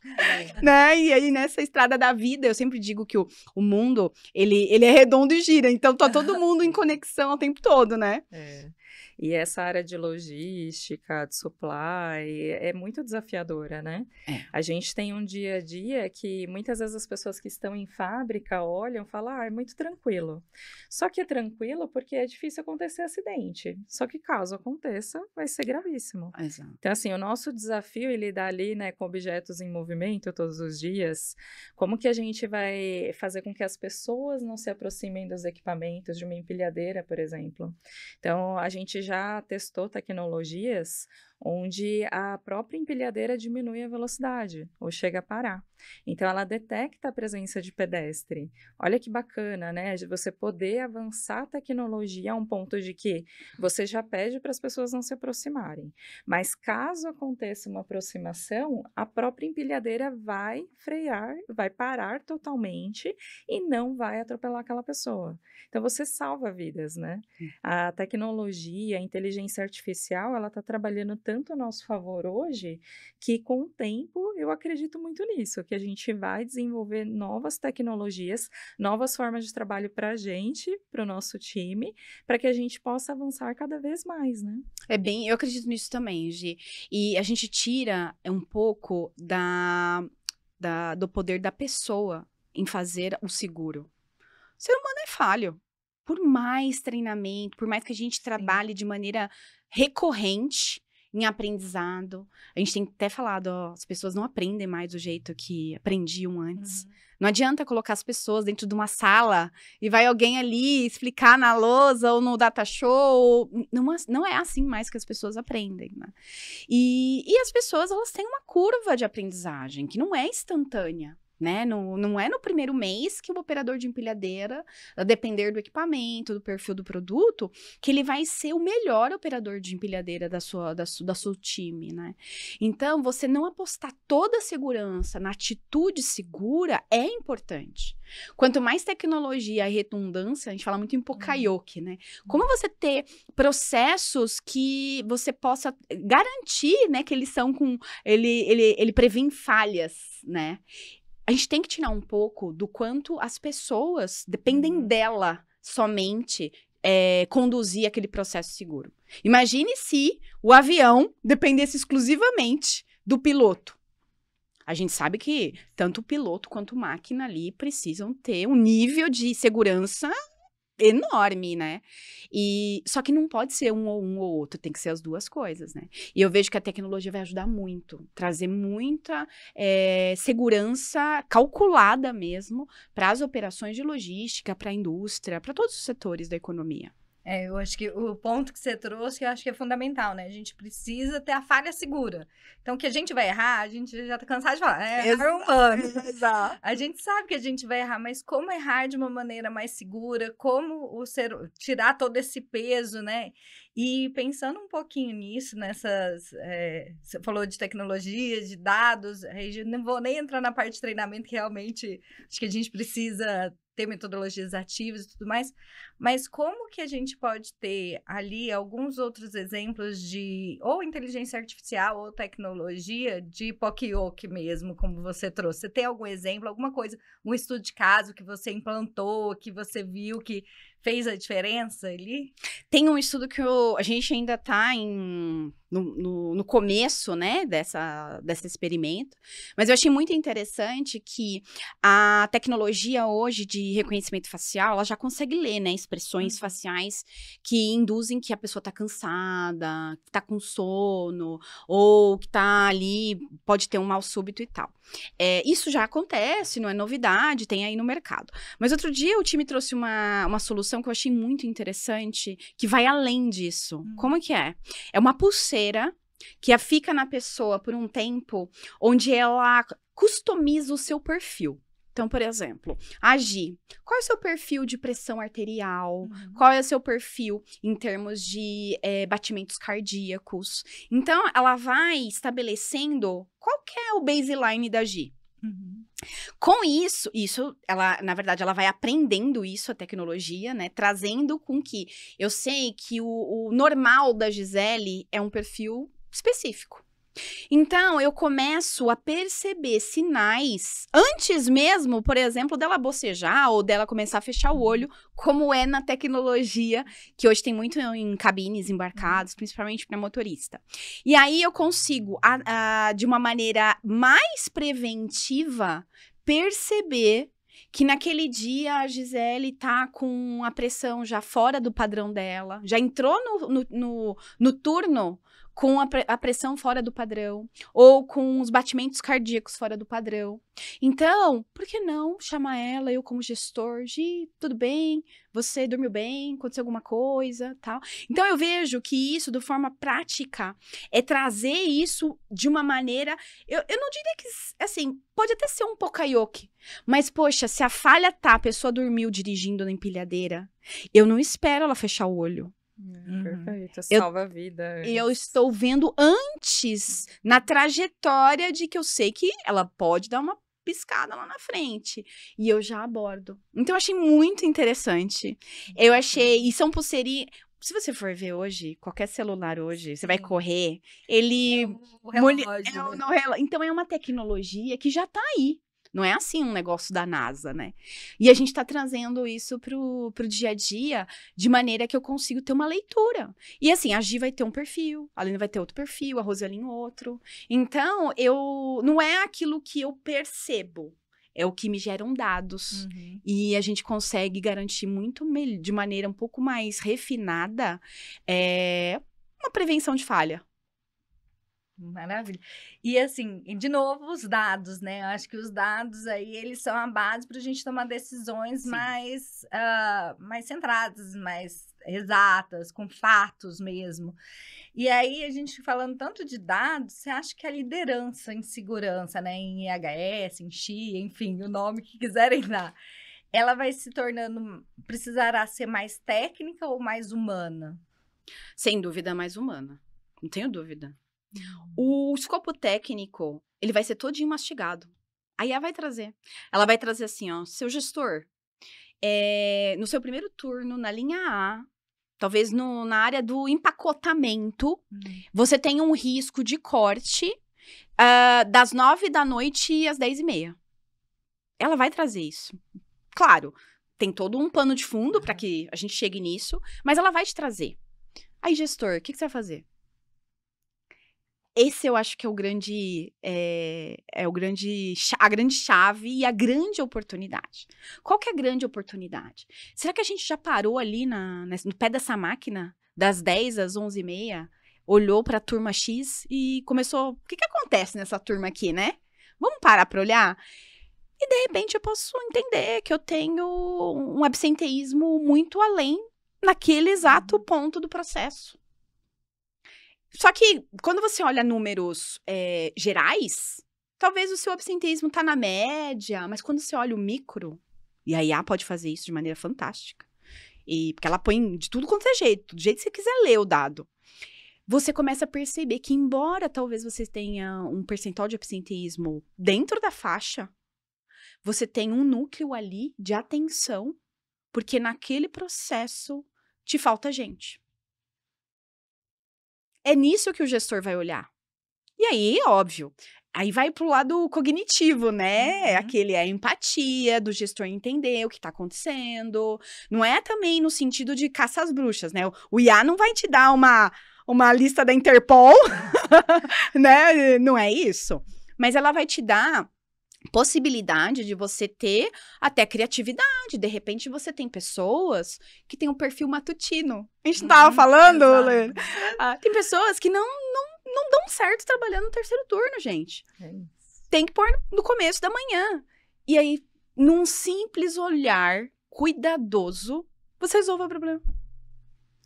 Speaker 3: né? E aí, nessa estrada da vida, eu sempre digo que o mundo, ele é redondo e gira, então tá todo mundo em conexão o tempo todo, né?
Speaker 2: E essa área de logística, de supply, é muito desafiadora, né? A gente tem um dia a dia que muitas vezes as pessoas que estão em fábrica olham e falam, é muito tranquilo. Só que é tranquilo porque é difícil acontecer acidente. Só que caso aconteça, vai ser gravíssimo.
Speaker 3: Exato.
Speaker 2: Então, assim, o nosso desafio é lidar ali, né, com objetos em movimento todos os dias. Como que a gente vai fazer com que as pessoas não se aproximem dos equipamentos de uma empilhadeira, por exemplo? Então, a gente já testou tecnologias onde a própria empilhadeira diminui a velocidade ou chega a parar. Então, ela detecta a presença de pedestre. Olha que bacana, né? De você poder avançar a tecnologia a um ponto de que você já pede para as pessoas não se aproximarem. Mas caso aconteça uma aproximação, a própria empilhadeira vai frear, vai parar totalmente e não vai atropelar aquela pessoa. Então, você salva vidas, né? A tecnologia, a inteligência artificial, ela está trabalhando tanto a nosso favor hoje, que com o tempo eu acredito muito nisso, que a gente vai desenvolver novas tecnologias, novas formas de trabalho para a gente, para o nosso time, para que a gente possa avançar cada vez mais, né?
Speaker 3: Eu acredito nisso também, Gi. E a gente tira um pouco do poder da pessoa em fazer o seguro. O ser humano é falho. Por mais treinamento, por mais que a gente trabalhe de maneira recorrente em aprendizado, a gente tem até falado, ó, as pessoas não aprendem mais do jeito que aprendiam antes. Não adianta colocar as pessoas dentro de uma sala e vai alguém ali explicar na lousa ou no data show. Não é assim mais que as pessoas aprendem, né? E as pessoas, elas têm uma curva de aprendizagem que não é instantânea. Né? Não é no primeiro mês que o operador de empilhadeira, a depender do equipamento, do perfil do produto, que ele vai ser o melhor operador de empilhadeira da seu time, né? Então, você não apostar toda a segurança na atitude segura é importante. Quanto mais tecnologia e redundância, a gente fala muito em Pokayoke, né? Como você ter processos que você possa garantir, né, que eles são ele previne falhas, né? A gente tem que tirar um pouco do quanto as pessoas dependem dela somente conduzir aquele processo seguro. Imagine se o avião dependesse exclusivamente do piloto. A gente sabe que tanto o piloto quanto a máquina ali precisam ter um nível de segurança enorme, né? Só que não pode ser um ou outro, tem que ser as duas coisas, né? E eu vejo que a tecnologia vai ajudar muito, trazer muita segurança calculada mesmo para as operações de logística, para a indústria, para todos os setores da economia.
Speaker 1: Eu acho que o ponto que você trouxe, eu acho que é fundamental, né? A gente precisa ter a falha segura. Então, que a gente vai errar, a gente já tá cansado de falar, errar humano.
Speaker 3: Exato.
Speaker 1: A gente sabe que a gente vai errar, mas como errar de uma maneira mais segura, como tirar todo esse peso, né? E pensando um pouquinho nisso, você falou de tecnologia, de dados, não vou nem entrar na parte de treinamento, que realmente acho que a gente precisa ter metodologias ativas e tudo mais, mas como que a gente pode ter ali alguns outros exemplos de ou inteligência artificial ou tecnologia de Pokayoke mesmo, como você trouxe? Você tem algum exemplo, alguma coisa, um estudo de caso que você implantou, que você viu que fez a diferença ali?
Speaker 3: Tem um estudo que a gente ainda está no começo, né, desse experimento, mas eu achei muito interessante que a tecnologia hoje de reconhecimento facial, ela já consegue ler, né, expressões faciais que induzem que a pessoa está cansada, que está com sono, ou que está ali, pode ter um mal súbito e tal. Isso já acontece, não é novidade, tem aí no mercado. Mas outro dia o time trouxe uma solução que eu achei muito interessante, que vai além disso. Como que é? É uma pulseira que fica na pessoa por um tempo, onde ela customiza o seu perfil. Então, por exemplo, a Gi, qual é o seu perfil de pressão arterial? Qual é o seu perfil em termos de batimentos cardíacos? Então, ela vai estabelecendo qual que é o baseline da Gi. Com isso, ela, na verdade, ela vai aprendendo isso, a tecnologia, né? Trazendo com que eu sei que o normal da Gisele é um perfil específico. Então, eu começo a perceber sinais antes mesmo, por exemplo, dela bocejar ou dela começar a fechar o olho, como é na tecnologia, que hoje tem muito em cabines embarcadas, principalmente para motorista. E aí eu consigo, de uma maneira mais preventiva, perceber que naquele dia a Gisele tá com a pressão já fora do padrão dela, já entrou no turno com a pressão fora do padrão, ou com os batimentos cardíacos fora do padrão. Então, por que não chamar ela, eu como gestor, Gi, tudo bem? Você dormiu bem? Aconteceu alguma coisa? Tal. Então, eu vejo que isso, de forma prática, é trazer isso de uma maneira... Eu não diria que, assim, pode até ser um pocaioque, mas, poxa, se a falha tá, a pessoa dormiu dirigindo na empilhadeira, eu não espero ela fechar o olho.
Speaker 2: Perfeito, salva a vida.
Speaker 3: E eu estou vendo antes, na trajetória de que eu sei que ela pode dar uma piscada lá na frente. E eu já abordo. Então, eu achei muito interessante. Eu achei... E são pulseirinhas... Se você for ver hoje, qualquer celular hoje, você vai correr, ele... Então, é uma tecnologia que já tá aí. Não é assim um negócio da NASA, né? E a gente tá trazendo isso pro dia a dia de maneira que eu consigo ter uma leitura. E assim, a Gi vai ter um perfil, a Lina vai ter outro perfil, a Rosaline outro. Então, não é aquilo que eu percebo, é o que me geram dados. E a gente consegue garantir muito de maneira um pouco mais refinada uma prevenção de falha.
Speaker 1: Maravilha. E assim, de novo, os dados, né? Eu acho que os dados aí, eles são a base para a gente tomar decisões mais centradas, mais exatas, com fatos mesmo. E aí, a gente falando tanto de dados, você acha que a liderança em segurança, né? Em IHS, em XI, enfim, o nome que quiserem dar, ela vai se tornando, precisará ser mais técnica ou mais humana?
Speaker 3: Sem dúvida, mais humana. Não tenho dúvida. O escopo técnico, ele vai ser todinho mastigado. Aí ela vai trazer. Ela vai trazer assim, ó, seu gestor, no seu primeiro turno, na linha A, talvez na área do empacotamento, você tem um risco de corte das 9 da noite às 10h30. Ela vai trazer isso. Claro, tem todo um pano de fundo para que a gente chegue nisso, mas ela vai te trazer. Aí, gestor, o que você vai fazer? Esse eu acho que é a grande chave e a grande oportunidade. Qual que é a grande oportunidade? Será que a gente já parou ali no pé dessa máquina, das 10 às 11h30, olhou para a turma X e começou... O que acontece nessa turma aqui, né? Vamos parar para olhar? E, de repente, eu posso entender que eu tenho um absenteísmo muito além naquele exato ponto do processo. Só que, quando você olha números gerais, talvez o seu absenteísmo tá na média, mas quando você olha o micro, e a IA pode fazer isso de maneira fantástica, porque ela põe de tudo quanto é jeito, do jeito que você quiser ler o dado, você começa a perceber que, embora talvez você tenha um percentual de absenteísmo dentro da faixa, você tem um núcleo ali de atenção, porque naquele processo te falta gente. É nisso que o gestor vai olhar. E aí, óbvio, aí vai pro lado cognitivo, né? A empatia do gestor entender o que tá acontecendo. Não é também no sentido de caça às bruxas, né? O IA não vai te dar uma lista da Interpol, né? Não é isso. Mas ela vai te dar possibilidade de você ter até criatividade. De repente, você tem pessoas que têm um perfil matutino. A gente não tava falando, Lê? Tem pessoas que não dão certo trabalhando no terceiro turno, gente. Tem que pôr no começo da manhã. E aí, num simples olhar cuidadoso, você resolve o problema.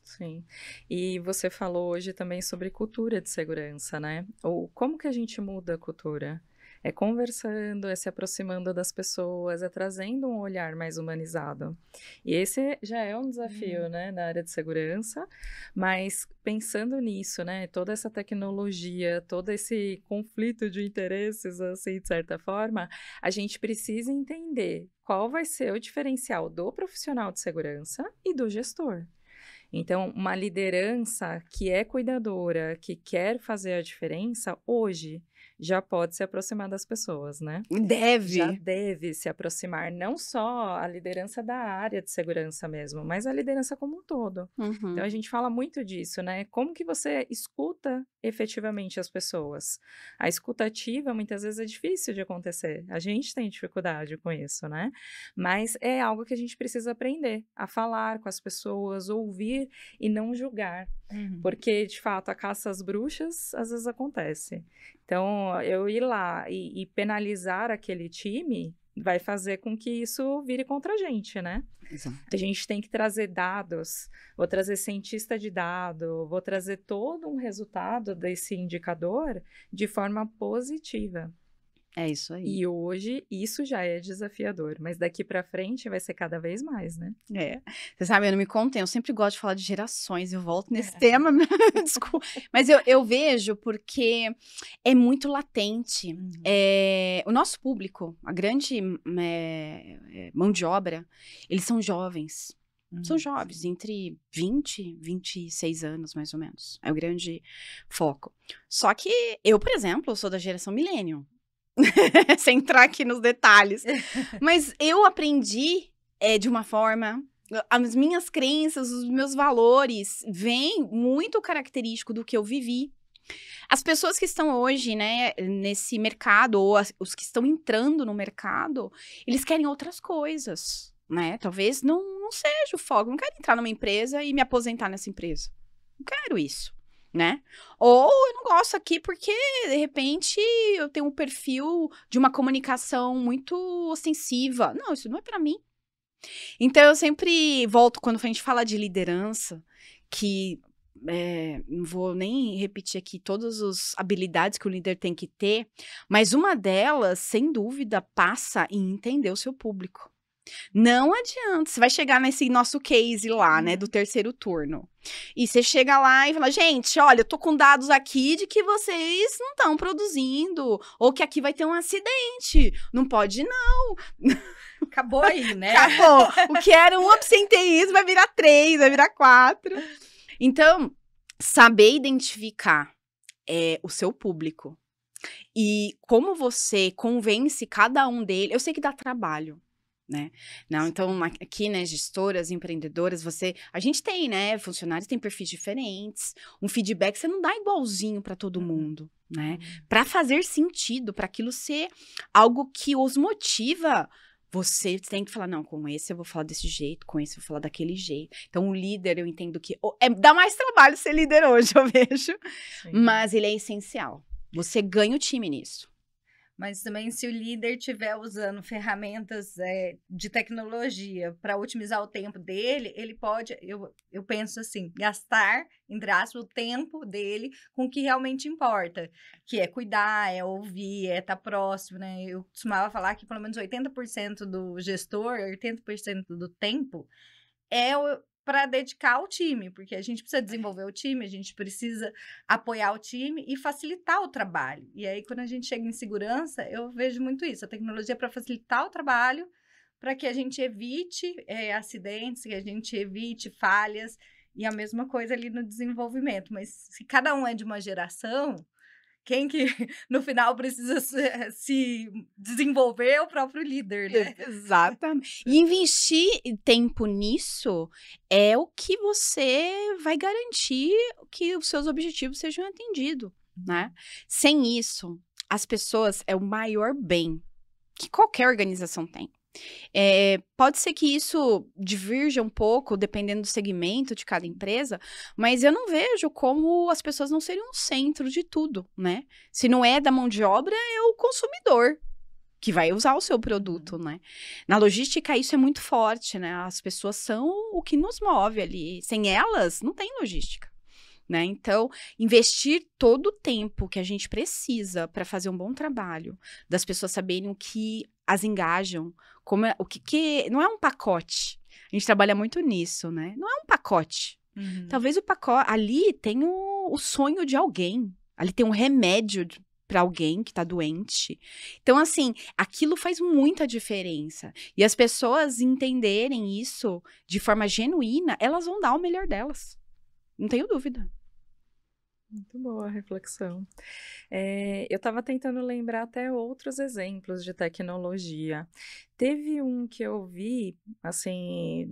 Speaker 2: Sim. E você falou hoje também sobre cultura de segurança, né? Ou como que a gente muda a cultura? É conversando, é se aproximando das pessoas, é trazendo um olhar mais humanizado. E esse já é um desafio, né, na área de segurança, mas pensando nisso, né, toda essa tecnologia, todo esse conflito de interesses, assim, de certa forma, a gente precisa entender qual vai ser o diferencial do profissional de segurança e do gestor. Então, uma liderança que é cuidadora, que quer fazer a diferença, hoje, já pode se aproximar das pessoas, né?
Speaker 3: Deve.
Speaker 2: Já deve se aproximar, não só a liderança da área de segurança mesmo, mas a liderança como um todo.
Speaker 3: Uhum.
Speaker 2: Então, a gente fala muito disso, né? Como que você escuta efetivamente as pessoas? A escuta ativa, muitas vezes, é difícil de acontecer. A gente tem dificuldade com isso, né? Mas é algo que a gente precisa aprender a falar com as pessoas, ouvir e não julgar. Porque, de fato, a caça às bruxas às vezes acontece. Então, eu ir lá e penalizar aquele time vai fazer com que isso vire contra a gente, né?
Speaker 3: Exato.
Speaker 2: A gente tem que trazer dados, vou trazer cientista de dado, vou trazer todo um resultado desse indicador de forma positiva.
Speaker 3: É isso aí.
Speaker 2: E hoje isso já é desafiador, mas daqui para frente vai ser cada vez mais, né?
Speaker 3: É. Você sabe, eu não me contei, eu sempre gosto de falar de gerações, eu volto nesse tema, desculpa. Mas eu vejo porque é muito latente. O nosso público, a grande mão de obra, eles são jovens. São jovens, entre 20 e 26 anos, mais ou menos. É o grande foco. Só que eu, por exemplo, sou da geração millennium. Sem entrar aqui nos detalhes. Mas eu aprendi de uma forma... As minhas crenças, os meus valores vêm muito característico do que eu vivi. As pessoas que estão hoje, né, nesse mercado, ou os que estão entrando no mercado, eles querem outras coisas, né? Talvez não seja o foco. Não quero entrar numa empresa e me aposentar nessa empresa. Não quero isso. Né? Ou eu não gosto aqui porque, de repente, eu tenho um perfil de uma comunicação muito ostensiva. Não, isso não é pra mim. Então, eu sempre volto, quando a gente fala de liderança, que não vou nem repetir aqui todas as habilidades que o líder tem que ter, mas uma delas, sem dúvida, passa em entender o seu público. Não adianta, você vai chegar nesse nosso case lá, né, do terceiro turno. E você chega lá e fala, gente, olha, eu tô com dados aqui de que vocês não estão produzindo, ou que aqui vai ter um acidente. Não pode, não.
Speaker 1: Acabou aí, né?
Speaker 3: Acabou. O que era um absenteísmo vai virar 3, vai virar 4. Então, saber identificar o seu público e como você convence cada um deles, eu sei que dá trabalho. Né? Não, então, aqui, né, gestoras, empreendedoras, a gente tem, né, funcionários têm perfis diferentes, um feedback você não dá igualzinho para todo mundo, né? Para fazer sentido, para aquilo ser algo que os motiva, você tem que falar, não, com esse eu vou falar desse jeito, com esse eu vou falar daquele jeito. Então, o líder, eu entendo que dá mais trabalho ser líder hoje, eu vejo, mas ele é essencial. Você ganha o time nisso.
Speaker 1: Mas também, se o líder estiver usando ferramentas de tecnologia para otimizar o tempo dele, ele pode, eu penso assim, gastar, entre aspas, o tempo dele com o que realmente importa, que é cuidar, é ouvir, é estar próximo, né? Eu costumava falar que pelo menos 80% do gestor, 80% do tempo para dedicar ao time, porque a gente precisa desenvolver o time, a gente precisa apoiar o time e facilitar o trabalho. E aí, quando a gente chega em segurança, eu vejo muito isso, a tecnologia para facilitar o trabalho, para que a gente evite acidentes, que a gente evite falhas, e a mesma coisa ali no desenvolvimento. Mas se cada um é de uma geração, quem que no final precisa se desenvolver é o próprio líder, né?
Speaker 3: Exatamente. E investir tempo nisso é o que você vai garantir que os seus objetivos sejam atendidos, né? Sem isso, as pessoas é o maior bem que qualquer organização tem. Pode ser que isso divirja um pouco, dependendo do segmento de cada empresa, mas eu não vejo como as pessoas não seriam o centro de tudo, né? Se não é da mão de obra, é o consumidor que vai usar o seu produto, né? Na logística, isso é muito forte, né? As pessoas são o que nos move ali. Sem elas, não tem logística. Né? Então, investir todo o tempo que a gente precisa para fazer um bom trabalho, das pessoas saberem o que as engajam, o que não é um pacote. A gente trabalha muito nisso, né? Não é um pacote. Talvez o pacote ali tem o sonho de alguém, ali tem um remédio para alguém que tá doente. Então, assim, aquilo faz muita diferença. E as pessoas entenderem isso de forma genuína, elas vão dar o melhor delas. Não tenho dúvida.
Speaker 2: Muito boa a reflexão. Eu estava tentando lembrar até outros exemplos de tecnologia. Teve um que eu vi, assim,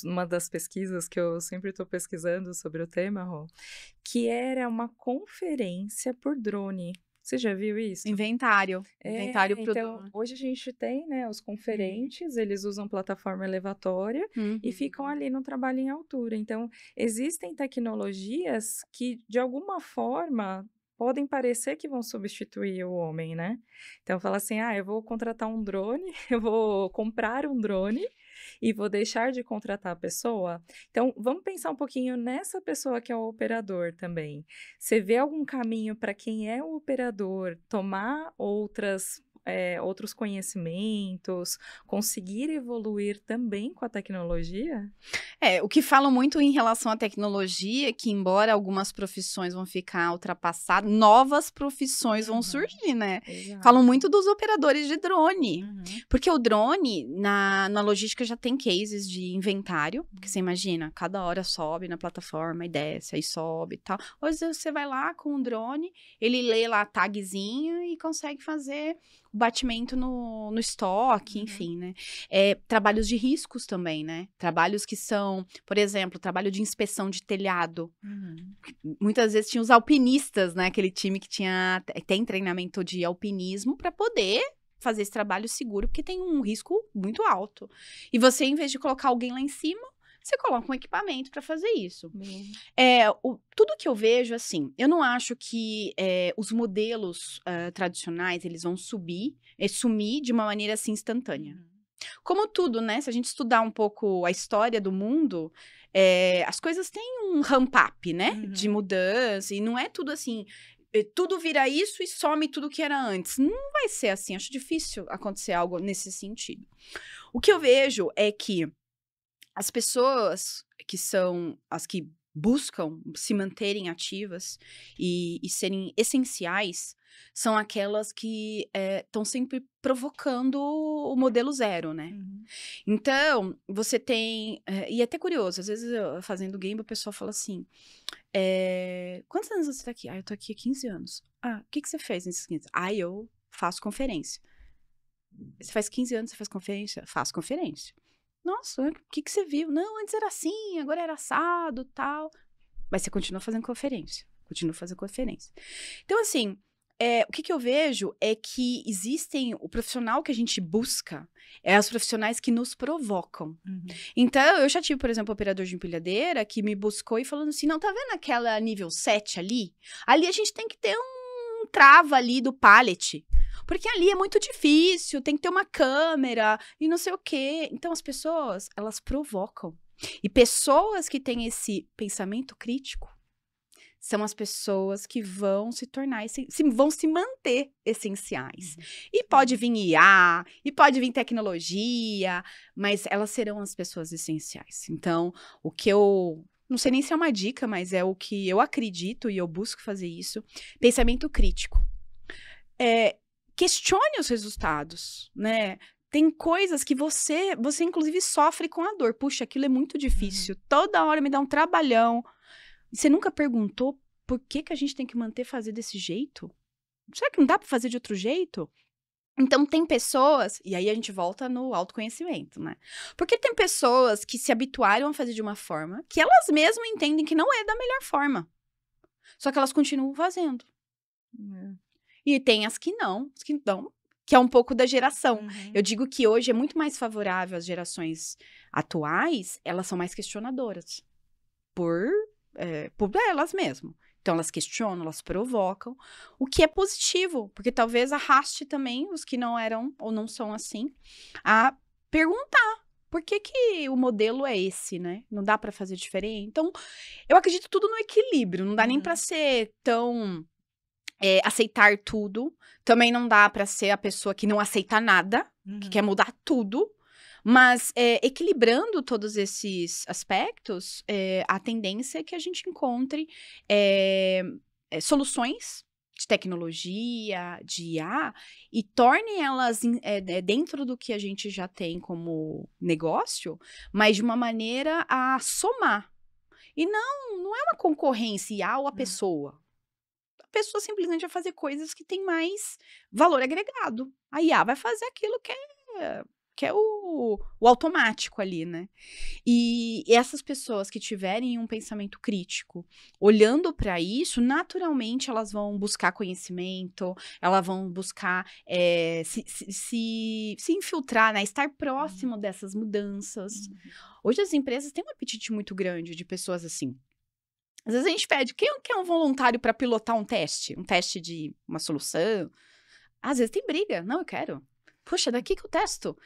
Speaker 2: numa das pesquisas que eu sempre estou pesquisando sobre o tema, Rô, que era uma conferência por drone. Você já viu isso?
Speaker 3: Inventário. Inventário pro
Speaker 2: Então,
Speaker 3: drone.
Speaker 2: hoje a gente tem, né, os conferentes, eles usam plataforma elevatória e ficam ali no trabalho em altura. Então, existem tecnologias que, de alguma forma, podem parecer que vão substituir o homem, né? Então, fala assim, eu vou contratar um drone, eu vou comprar um drone e vou deixar de contratar a pessoa. Então, vamos pensar um pouquinho nessa pessoa que é o operador também. Você vê algum caminho para quem é o operador tomar outros conhecimentos, conseguir evoluir também com a tecnologia?
Speaker 3: O que falam muito em relação à tecnologia é que, embora algumas profissões vão ficar ultrapassadas, novas profissões vão surgir, né?
Speaker 2: Exato.
Speaker 3: Falam muito dos operadores de drone.
Speaker 1: Uhum.
Speaker 3: Porque o drone, na logística, já tem cases de inventário. Porque você imagina, cada hora sobe na plataforma e desce, aí sobe e tal. Hoje você vai lá com um drone, ele lê lá a tagzinha e consegue fazer o batimento no estoque, enfim, né? Trabalhos de riscos também, né? Trabalhos que são, por exemplo, trabalho de inspeção de telhado. Muitas vezes tinha os alpinistas, né? Aquele time que tem treinamento de alpinismo para poder fazer esse trabalho seguro, porque tem um risco muito alto. E você, em vez de colocar alguém lá em cima, você coloca um equipamento para fazer isso. Tudo que eu vejo, assim, eu não acho que os modelos tradicionais, eles vão sumir de uma maneira, assim, instantânea. Como tudo, né? Se a gente estudar um pouco a história do mundo, as coisas têm um ramp-up, né? De mudança, e não é tudo assim, tudo vira isso e some tudo que era antes. Não vai ser assim, acho difícil acontecer algo nesse sentido. O que eu vejo é que as pessoas que são as que buscam se manterem ativas e serem essenciais são aquelas que estão sempre provocando o modelo zero, né? Então, você tem... e é até curioso, às vezes fazendo game, o pessoal fala assim, quantos anos você tá aqui? Eu tô aqui há 15 anos. O que você fez nesses 15 anos? Eu faço conferência. Você faz 15 anos, você faz conferência? Faço conferência. Nossa, o que você viu? Não, antes era assim, agora era assado, tal. Mas você continua fazendo conferência. Continua fazendo conferência. Então, assim, o que eu vejo é que existem... O profissional que a gente busca os profissionais que nos provocam. Então, eu já tive, por exemplo, um operador de empilhadeira que me buscou e falando assim, não, tá vendo aquela nível 7 ali? Ali a gente tem que ter um trava ali do pallet. Porque ali é muito difícil, tem que ter uma câmera e não sei o quê. Então, as pessoas, elas provocam. E pessoas que têm esse pensamento crítico são as pessoas que vão se tornar, vão se manter essenciais. E pode vir IA, e pode vir tecnologia, mas elas serão as pessoas essenciais. Então, o que eu... Não sei nem se é uma dica, mas é o que eu acredito e eu busco fazer isso. Pensamento crítico. Questione os resultados, né? Tem coisas que você inclusive sofre com a dor. Puxa, aquilo é muito difícil. Toda hora me dá um trabalhão. E você nunca perguntou por que a gente tem que fazer desse jeito? Será que não dá para fazer de outro jeito? Então, tem pessoas... E aí, a gente volta no autoconhecimento, né? Porque tem pessoas que se habituaram a fazer de uma forma que elas mesmas entendem que não é da melhor forma. Só que elas continuam fazendo. E tem as que não, que é um pouco da geração. Eu digo que hoje é muito mais favorável às gerações atuais, elas são mais questionadoras. Por elas mesmas. Então, elas questionam, elas provocam, o que é positivo, porque talvez arraste também os que não eram ou não são assim, a perguntar por que o modelo é esse, né? Não dá para fazer diferente? Então, eu acredito tudo no equilíbrio, não dá nem para ser tão... aceitar tudo. Também não dá para ser a pessoa que não aceita nada, que quer mudar tudo. Mas equilibrando todos esses aspectos, a tendência é que a gente encontre soluções de tecnologia, de IA, e torne elas dentro do que a gente já tem como negócio, mas de uma maneira a somar. E não é uma concorrência IA ou a pessoa. pessoa simplesmente vai fazer coisas que têm mais valor agregado. A IA vai fazer aquilo que é o automático ali, né? E essas pessoas que tiverem um pensamento crítico, olhando para isso, naturalmente elas vão buscar conhecimento, elas vão buscar se infiltrar, né? Estar próximo dessas mudanças. Hoje as empresas têm um apetite muito grande de pessoas assim. Às vezes a gente pede, quem quer um voluntário para pilotar um teste de uma solução? Às vezes tem briga. Não, eu quero. Puxa, daqui que eu testo.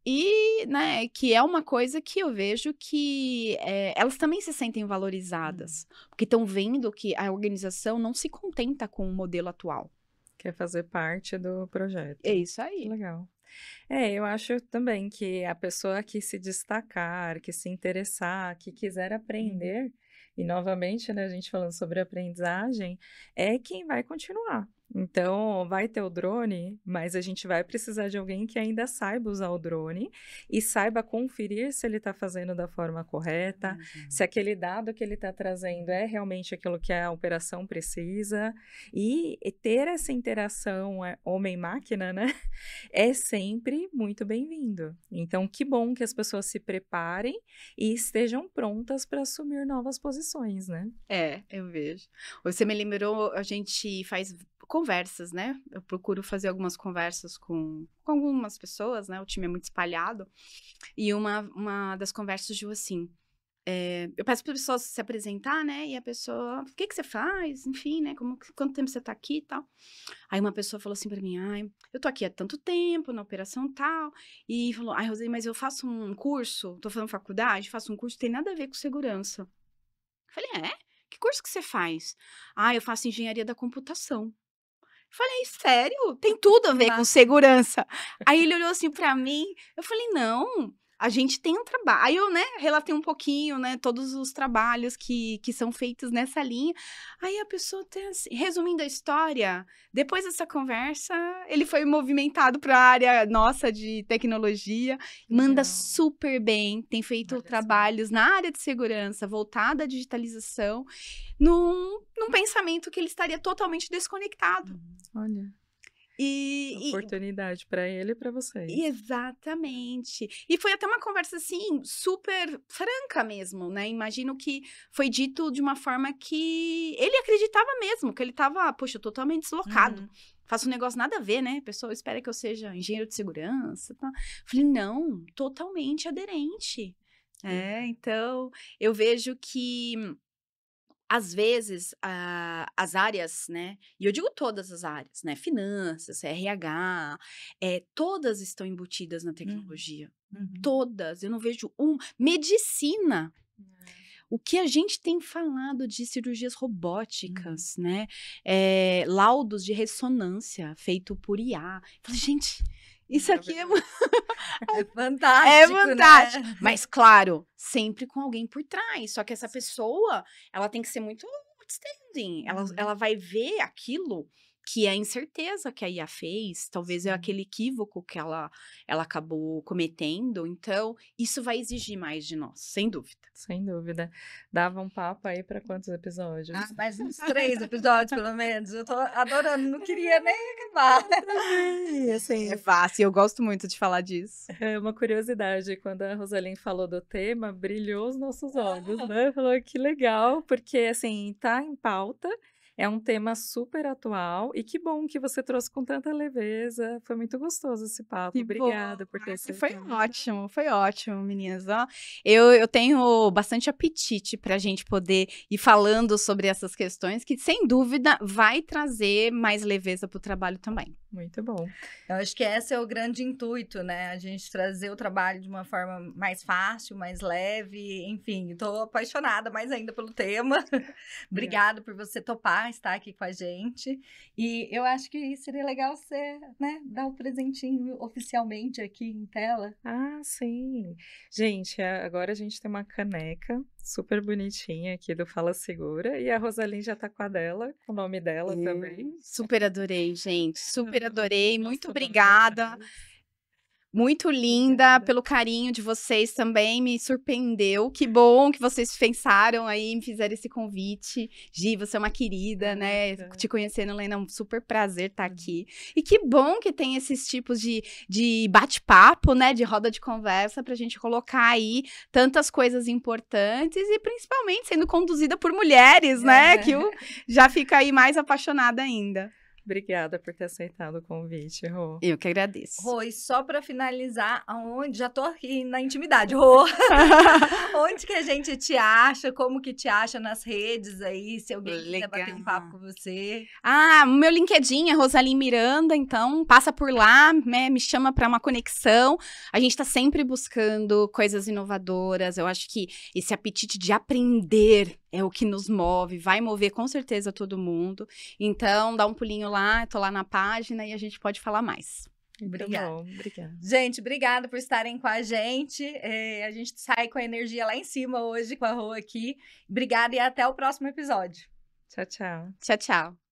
Speaker 3: E, né, que é uma coisa que eu vejo que elas também se sentem valorizadas. Porque estão vendo que a organização não se contenta com o modelo atual.
Speaker 2: Quer fazer parte do projeto.
Speaker 3: É isso aí.
Speaker 2: Legal. Eu acho também que a pessoa que se destacar, que se interessar, que quiser aprender, e novamente, né, a gente falando sobre aprendizagem, é quem vai continuar. Então, vai ter o drone, mas a gente vai precisar de alguém que ainda saiba usar o drone e saiba conferir se ele está fazendo da forma correta, se aquele dado que ele está trazendo é realmente aquilo que a operação precisa. E ter essa interação homem-máquina, né, é sempre muito bem-vindo. Então, que bom que as pessoas se preparem e estejam prontas para assumir novas posições, né?
Speaker 3: Eu vejo. Você me lembrou, a gente faz conversas, né? Eu procuro fazer algumas conversas com algumas pessoas, né? O time é muito espalhado. E uma das conversas digo assim, eu peço para a pessoa se apresentar, né? E a pessoa, o que você faz? Enfim, né? Quanto tempo você tá aqui e tal? Aí uma pessoa falou assim para mim, eu tô aqui há tanto tempo, na operação tal. E falou, Roseli, mas eu faço um curso, tô fazendo faculdade, faço um curso, tem nada a ver com segurança. Eu falei, que curso que você faz? Eu faço engenharia da computação. Falei, sério? Tem tudo a ver com segurança. Aí ele olhou assim pra mim, eu falei, não, a gente tem um trabalho. Aí eu, né, relatei um pouquinho, né, todos os trabalhos que são feitos nessa linha. Aí a pessoa, assim, resumindo a história, depois dessa conversa, ele foi movimentado para a área nossa de tecnologia, manda super bem, tem feito trabalhos na área de segurança, voltada à digitalização, num pensamento que ele estaria totalmente desconectado.
Speaker 2: Olha. Oportunidade para ele e para vocês.
Speaker 3: Exatamente. E foi até uma conversa, assim, super franca mesmo, né? Imagino que foi dito de uma forma que ele acreditava mesmo, que ele estava, poxa, totalmente deslocado. Faço um negócio nada a ver, né? A pessoa espera que eu seja engenheiro de segurança. Tá? Falei, não, totalmente aderente. Então, eu vejo que às vezes, as áreas, né? E eu digo todas as áreas, né? Finanças, RH, todas estão embutidas na tecnologia. Todas. Eu não vejo medicina. O que a gente tem falado de cirurgias robóticas, né? Laudos de ressonância feito por IA. Eu falei, gente, isso aqui é
Speaker 1: fantástico,
Speaker 3: fantástico.
Speaker 1: Né?
Speaker 3: Mas, claro, sempre com alguém por trás. Só que essa pessoa, ela tem que ser muito outstanding. Ela vai ver aquilo que é a incerteza que a IA fez. Talvez é aquele equívoco que ela acabou cometendo. Então, isso vai exigir mais de nós, sem dúvida.
Speaker 2: Sem dúvida. Dava um papo aí para quantos episódios?
Speaker 1: Mais uns 3 episódios, pelo menos. Eu tô adorando, não queria nem acabar.
Speaker 3: Assim, é fácil, eu gosto muito de falar disso.
Speaker 2: É uma curiosidade, quando a Rosalind falou do tema, brilhou os nossos olhos, né? Falou que legal, porque, assim, tá em pauta. É um tema super atual e que bom que você trouxe com tanta leveza. Foi muito gostoso esse papo. Obrigada por ter sido.
Speaker 3: Foi ótimo, meninas. Eu tenho bastante apetite para a gente poder ir falando sobre essas questões, que sem dúvida vai trazer mais leveza para o trabalho também.
Speaker 2: Muito bom.
Speaker 1: Eu acho que esse é o grande intuito, né? A gente trazer o trabalho de uma forma mais fácil, mais leve, enfim. Estou apaixonada mais ainda pelo tema. Obrigada por você topar estar aqui com a gente. E eu acho que seria legal você, né, dar um presentinho oficialmente aqui em tela.
Speaker 2: Sim. Gente, agora a gente tem uma caneca super bonitinha aqui do Fala Segura. E a Rosalind já tá com a dela, com o nome dela também.
Speaker 3: Super adorei, gente. Super adorei. Muito obrigada. Muito linda, pelo carinho de vocês também, me surpreendeu. Que bom que vocês pensaram aí, me fizeram esse convite. Gi, você é uma querida, né? Te conhecendo, Lena, é um super prazer estar aqui. E que bom que tem esses tipos de bate-papo, né? De roda de conversa pra gente colocar aí tantas coisas importantes e principalmente sendo conduzida por mulheres, né? Que já fica aí mais apaixonada ainda.
Speaker 2: Obrigada por ter aceitado o convite, Rô.
Speaker 3: Eu que agradeço.
Speaker 1: Rô, e só para finalizar, aonde já tô aqui na intimidade, Rô. Onde que a gente te acha? Como que te acha nas redes aí? Se alguém quiser bater um papo com você.
Speaker 3: Ah, o meu LinkedIn é Rosaline Miranda, então passa por lá, né? Me chama para uma conexão. A gente tá sempre buscando coisas inovadoras. Eu acho que esse apetite de aprender é o que nos move, vai mover com certeza todo mundo. Então, dá um pulinho lá, tô lá na página e a gente pode falar mais.
Speaker 1: Obrigada.
Speaker 2: Obrigada.
Speaker 1: Gente, obrigada por estarem com a gente. A gente sai com a energia lá em cima hoje com a Rô aqui. Obrigada e até o próximo episódio.
Speaker 2: Tchau, tchau.
Speaker 3: Tchau, tchau.